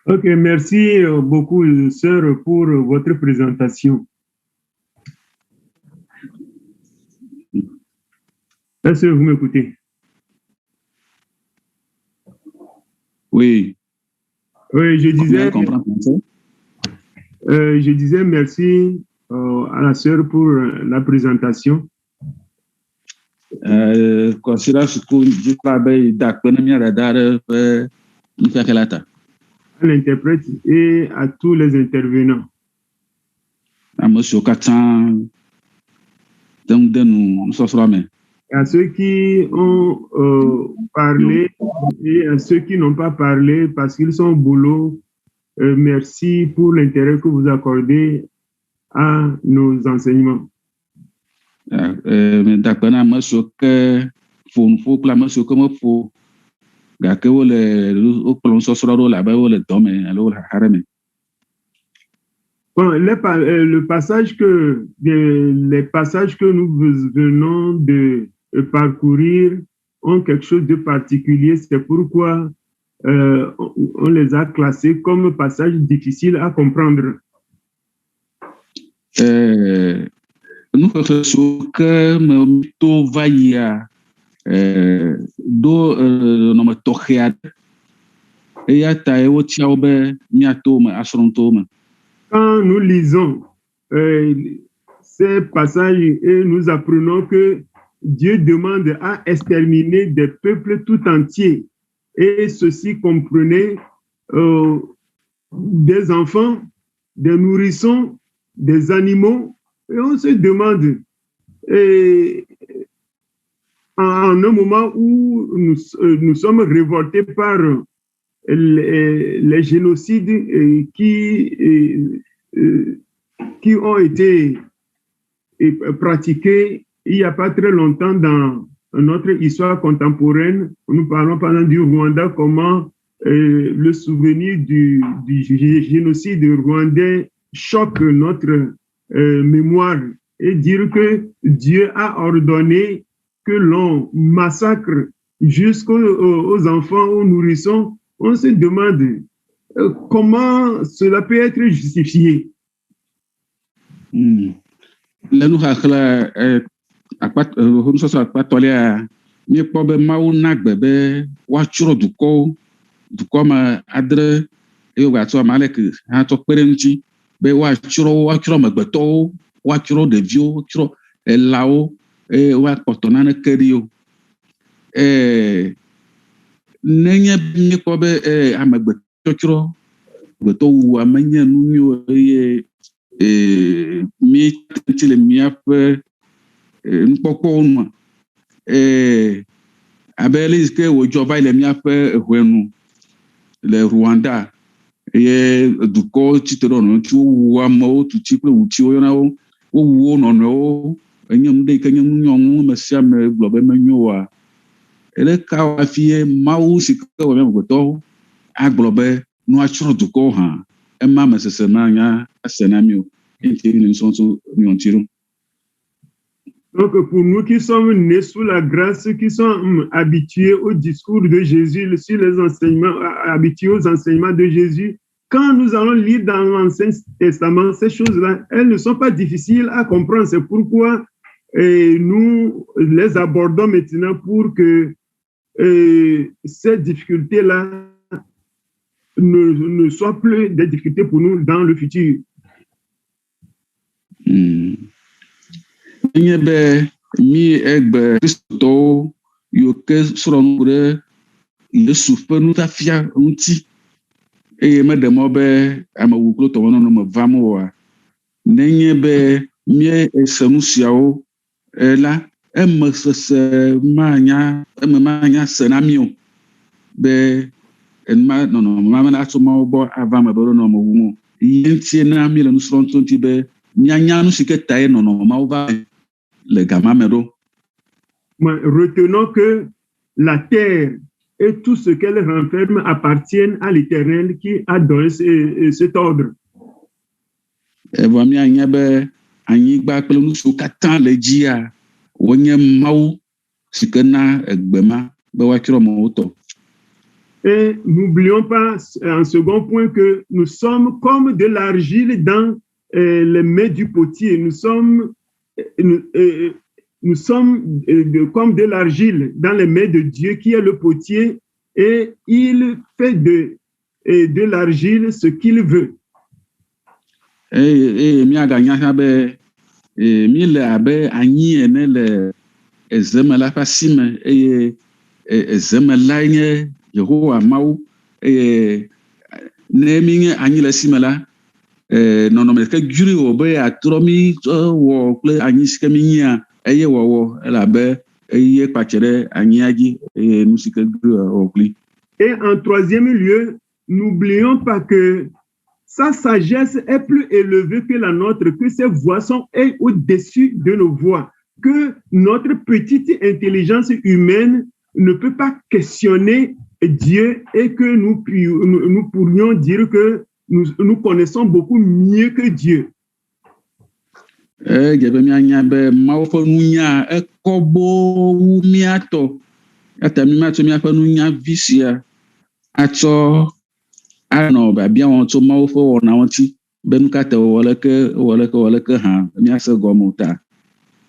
[SPEAKER 4] Ok, merci beaucoup, sœur, pour votre présentation. Est-ce que vous m'écoutez?
[SPEAKER 2] Oui.
[SPEAKER 4] Oui, je disais merci à la sœur pour la présentation. À l'interprète et à tous les intervenants. À ceux qui ont parlé et à ceux qui n'ont pas parlé parce qu'ils sont au boulot, merci pour l'intérêt que vous accordez à nos enseignements. Bon, les passages que nous venons de parcourir ont quelque chose de particulier. C'est pourquoi on les a classés comme passages difficiles à comprendre.
[SPEAKER 2] Nous faisons que nous vaillons do nome tochead et ya ta o tiaobe miatome asrontome.
[SPEAKER 4] Quand nous lisons ces passages et nous apprenons que Dieu demande à exterminer des peuples tout entiers, et ceci comprenait des enfants, des nourrissons, des animaux, et on se demande, en un moment où nous sommes révoltés par les génocides qui ont été pratiqués il n'y a pas très longtemps dans notre histoire contemporaine. Nous parlons par exemple du Rwanda, comment le souvenir du génocide rwandais choque notre mémoire, et dire que Dieu a ordonné que l'on massacre jusqu'aux enfants, aux nourrissons. On se demande comment cela peut être justifié.
[SPEAKER 2] Là, nous avons mi kpɔ be mawu nagbe be woatsrɔ̃ dukɔ me adre eye wòatsɔ ame aleke atsɔ kpe ɖe ŋuti be woatsrɔ̃ amegbetɔwo, woatsrɔ̃ ɖeviwo, woatsrɔ̃ elãwo eye woakpɔtɔ naneke ɖi o. Nenye mi kpɔ be amegbetɔtsrɔ̃ gbetɔwu ame nye nu nyuiwo eye mi ti le miaƒe nukpɔkpɔwo me. Abe ke wòdzɔ va yi le míaƒe ʋenu le Rwanda eye dukɔ tsitre ɖe ɔnɔ ŋuti, wowu amewo tuti kple wuti woyɔna wo, wowu wo nɔnɔewo, enye nu ɖe yi ke nye nu nyɔnu, ame sia ame gblɔ be menyo oa, ele ka hafi Mawu si ke wɔ mía amegbetɔwo agblɔ be ne woatsrɔ̃ dukɔwo hã, ema ame sese ma nya ase na mí o, enti ne nsɔnsɔ mi ŋuti ɖo.
[SPEAKER 4] Donc, pour nous qui sommes nés sous la grâce, qui sommes habitués au discours de Jésus, sur les enseignements, habitués aux enseignements de Jésus, quand nous allons lire dans l'Ancien Testament, ces choses-là, elles ne sont pas difficiles à comprendre. C'est pourquoi nous les abordons maintenant pour que ces difficultés-là ne soient plus des difficultés pour nous dans le futur.
[SPEAKER 2] Nye be mi egbe kristotɔwo yiwo ke srɔ̃nu ɖe Yesu ƒe nutafia ŋuti eye meɖe mɔ be amewu kple tɔmenɔnɔ me vam oa, nenye be mie ese nu siawo la, eme manya se na mí o be enuma nɔnɔme ma mena tso Mawu gbɔ ava me be nɔnɔme wu mo. Ye ŋutie na mí le nusrɔ̃ ŋuti be mianya nu si ke ta ye nɔnɔme Mawu va le gama me ɖo.
[SPEAKER 4] Retenons que la terre et tout ce qu'elle renferme appartiennent à l'Éternel qui a donné cet ordre.
[SPEAKER 2] Evɔ mianya be anyigba kple nu siwo katã le dzia wonye Mawu si ke na egbe ma be woatsrɔ̃ amewo tɔ.
[SPEAKER 4] Et n'oublions pas en second point que nous sommes comme de l'argile dans les mains du potier. Nous sommes comme de l'argile dans les mains de Dieu qui est le potier, et il fait de l'argile ce qu'il veut.
[SPEAKER 2] Miaganya be mi le abe anyi ene le ezeme la ƒe asime eye ezeme la nye Yehowa Mawu eye ne mi nye anyi le esime la nɔnɔme ke dzri wò be atrɔ mi wɔ kple anyi si ke mi nyia eye wɔwɔ elabe eye kpatse ɖe anyia dzi eye nu si ke dzri wɔ kpli.
[SPEAKER 4] Et en troisième lieu, n'oublions pas que sa sagesse est plus élevée que la nôtre, que ses voies sont au-dessus de nos voies, que notre petite intelligence humaine ne peut pas questionner Dieu et que nous pourrions dire que nous connaissons beaucoup mieux que Dieu.
[SPEAKER 2] Gebe mianya be Mawu ƒe nunya ekɔbo wu miatɔ. Ata mi matso miaƒe nunya vi sia atsɔ anɔ babia wɔn tso mawu ƒe wɔnawo ŋuti be nu ka te wɔle ke hã míase gɔme ta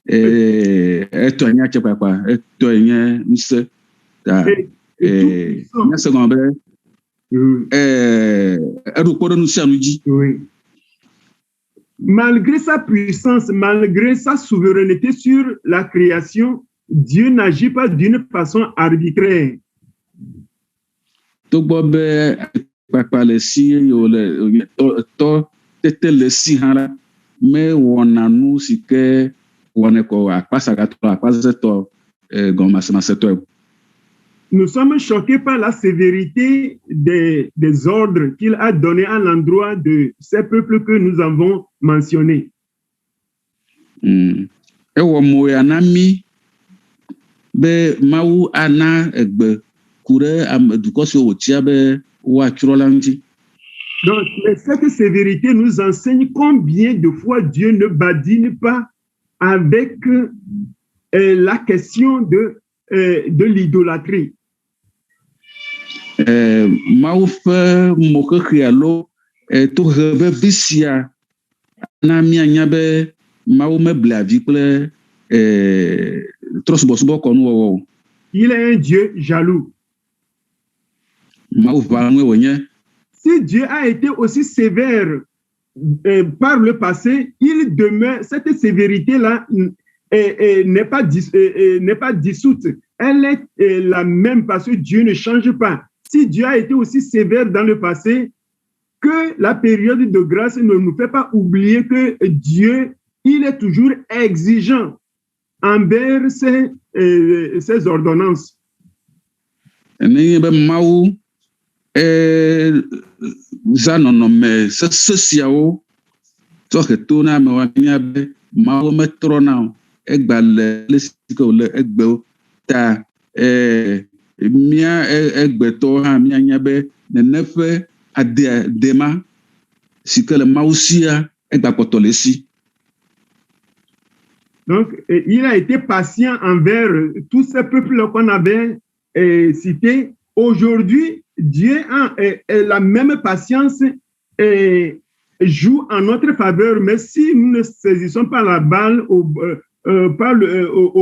[SPEAKER 2] etɔe nye atsepakpa etɔe nye ŋusẽ ta míase gɔme be eɖo kpo ɖe nu sia nu dzi.
[SPEAKER 4] Malgré sa puissance, malgré sa souveraineté sur la création, Dieu n'agit pas d'une façon arbitraire.
[SPEAKER 2] Togbɔ be kpakpa le si wòle tɔ tete le si hã la, mewɔna nu si ke wɔnɛ kɔ akpasagatɔ akpazetɔ gɔmemasematɔ.
[SPEAKER 4] Nous sommes choqués par la sévérité des ordres qu'il a donnés à l'endroit de ces peuples que nous avons mentionnés.
[SPEAKER 2] Ewɔ moya na mi be Mawu ana egbe ku ɖe ame dukɔ siwo wòtia be woatsrɔ̃ la ŋuti.
[SPEAKER 4] Donc, cette sévérité nous enseigne combien de fois Dieu ne badine pas avec la question de l'idolâtrie.
[SPEAKER 2] Mawu ƒe mɔxexi alo tohevevi sia na míanya be Mawu meble avi kple trɔsubɔsubɔ kɔnu wɔwɔ o.
[SPEAKER 4] Il est un Dieu jaloux.
[SPEAKER 2] Mawu ʋãnue wònye.
[SPEAKER 4] Si Dieu a été aussi sévère par le passé, il demeure, cette sévérité-là n'est pas dissoute. Elle est la même parce que Dieu ne change pas. Si Dieu a été aussi sévère dans le passé, que la période de grâce ne nous fait pas oublier que Dieu, il est toujours exigeant envers ses ordonnances.
[SPEAKER 2] Za nɔnɔme sese siawo tɔxe to na amewo anya be Mawu metrɔna o, egba le le si ke wòle egbewo ta mía egbetɔwo hã míanya be nene ƒe adema si ke le Mawu sia egba kpɔtɔ le esi.
[SPEAKER 4] Donc, il a été patient envers tous ces peuples qu'on avait cités. Aujourd'hui, Dieu a la même patience et joue en notre faveur, mais si nous ne saisissons pas la balle au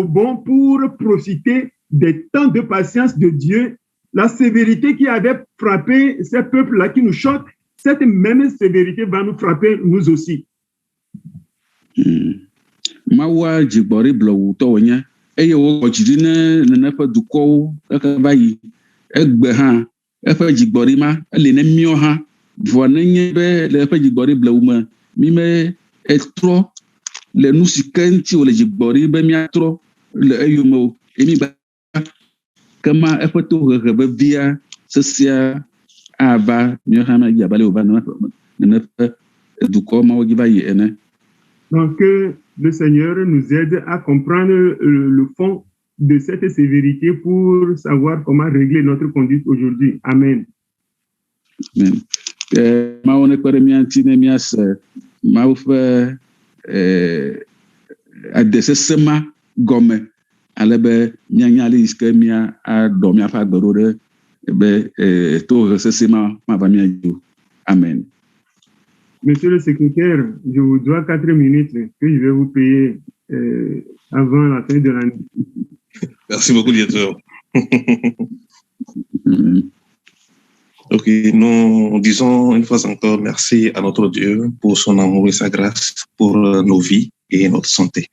[SPEAKER 4] bon pour profiter des temps de patience de Dieu, la sévérité qui avait frappé ces peuples-là qui nous choque, cette même sévérité va nous frapper nous aussi.
[SPEAKER 2] Mawa dzigbɔri blɔwutɔ wònye eye wòwɔ dzidi ne nene ƒe dukɔwo keke va yi egbe hã eƒe dzigbɔri ma ele ne míɔ hã vɔ nenye be le eƒe dzigbɔri blewu me mi me etrɔ le nu si ke ŋuti wòle dzigbɔri be míatrɔ le eyome o emi gba kema eƒe tohehe vevia sesea ava míɔ hã me yi abe ale wòva nene ƒe dukɔ mawo dzi va yi ene.
[SPEAKER 4] Donc, que le Seigneur nous aide à comprendre le fond de cette sévérité pour savoir comment régler notre conduite aujourd'hui. Amen.
[SPEAKER 2] Amen. Mawu ne kpe ɖe mía ŋuti ne míase Mawu ƒe adesese ma gɔme ale be míanya ale yi ke mía aɖɔ míaƒe agbe ɖo ɖe be tohehe sese ma mava mía dzi o. Amen.
[SPEAKER 4] Monsieur le secrétaire, je vous dois 4 minutes que je vais vous payer avant la fin de l'année.
[SPEAKER 15] Merci beaucoup, directeur. Ok, nous disons une fois encore merci à notre Dieu pour son amour et sa grâce pour nos vies et notre santé.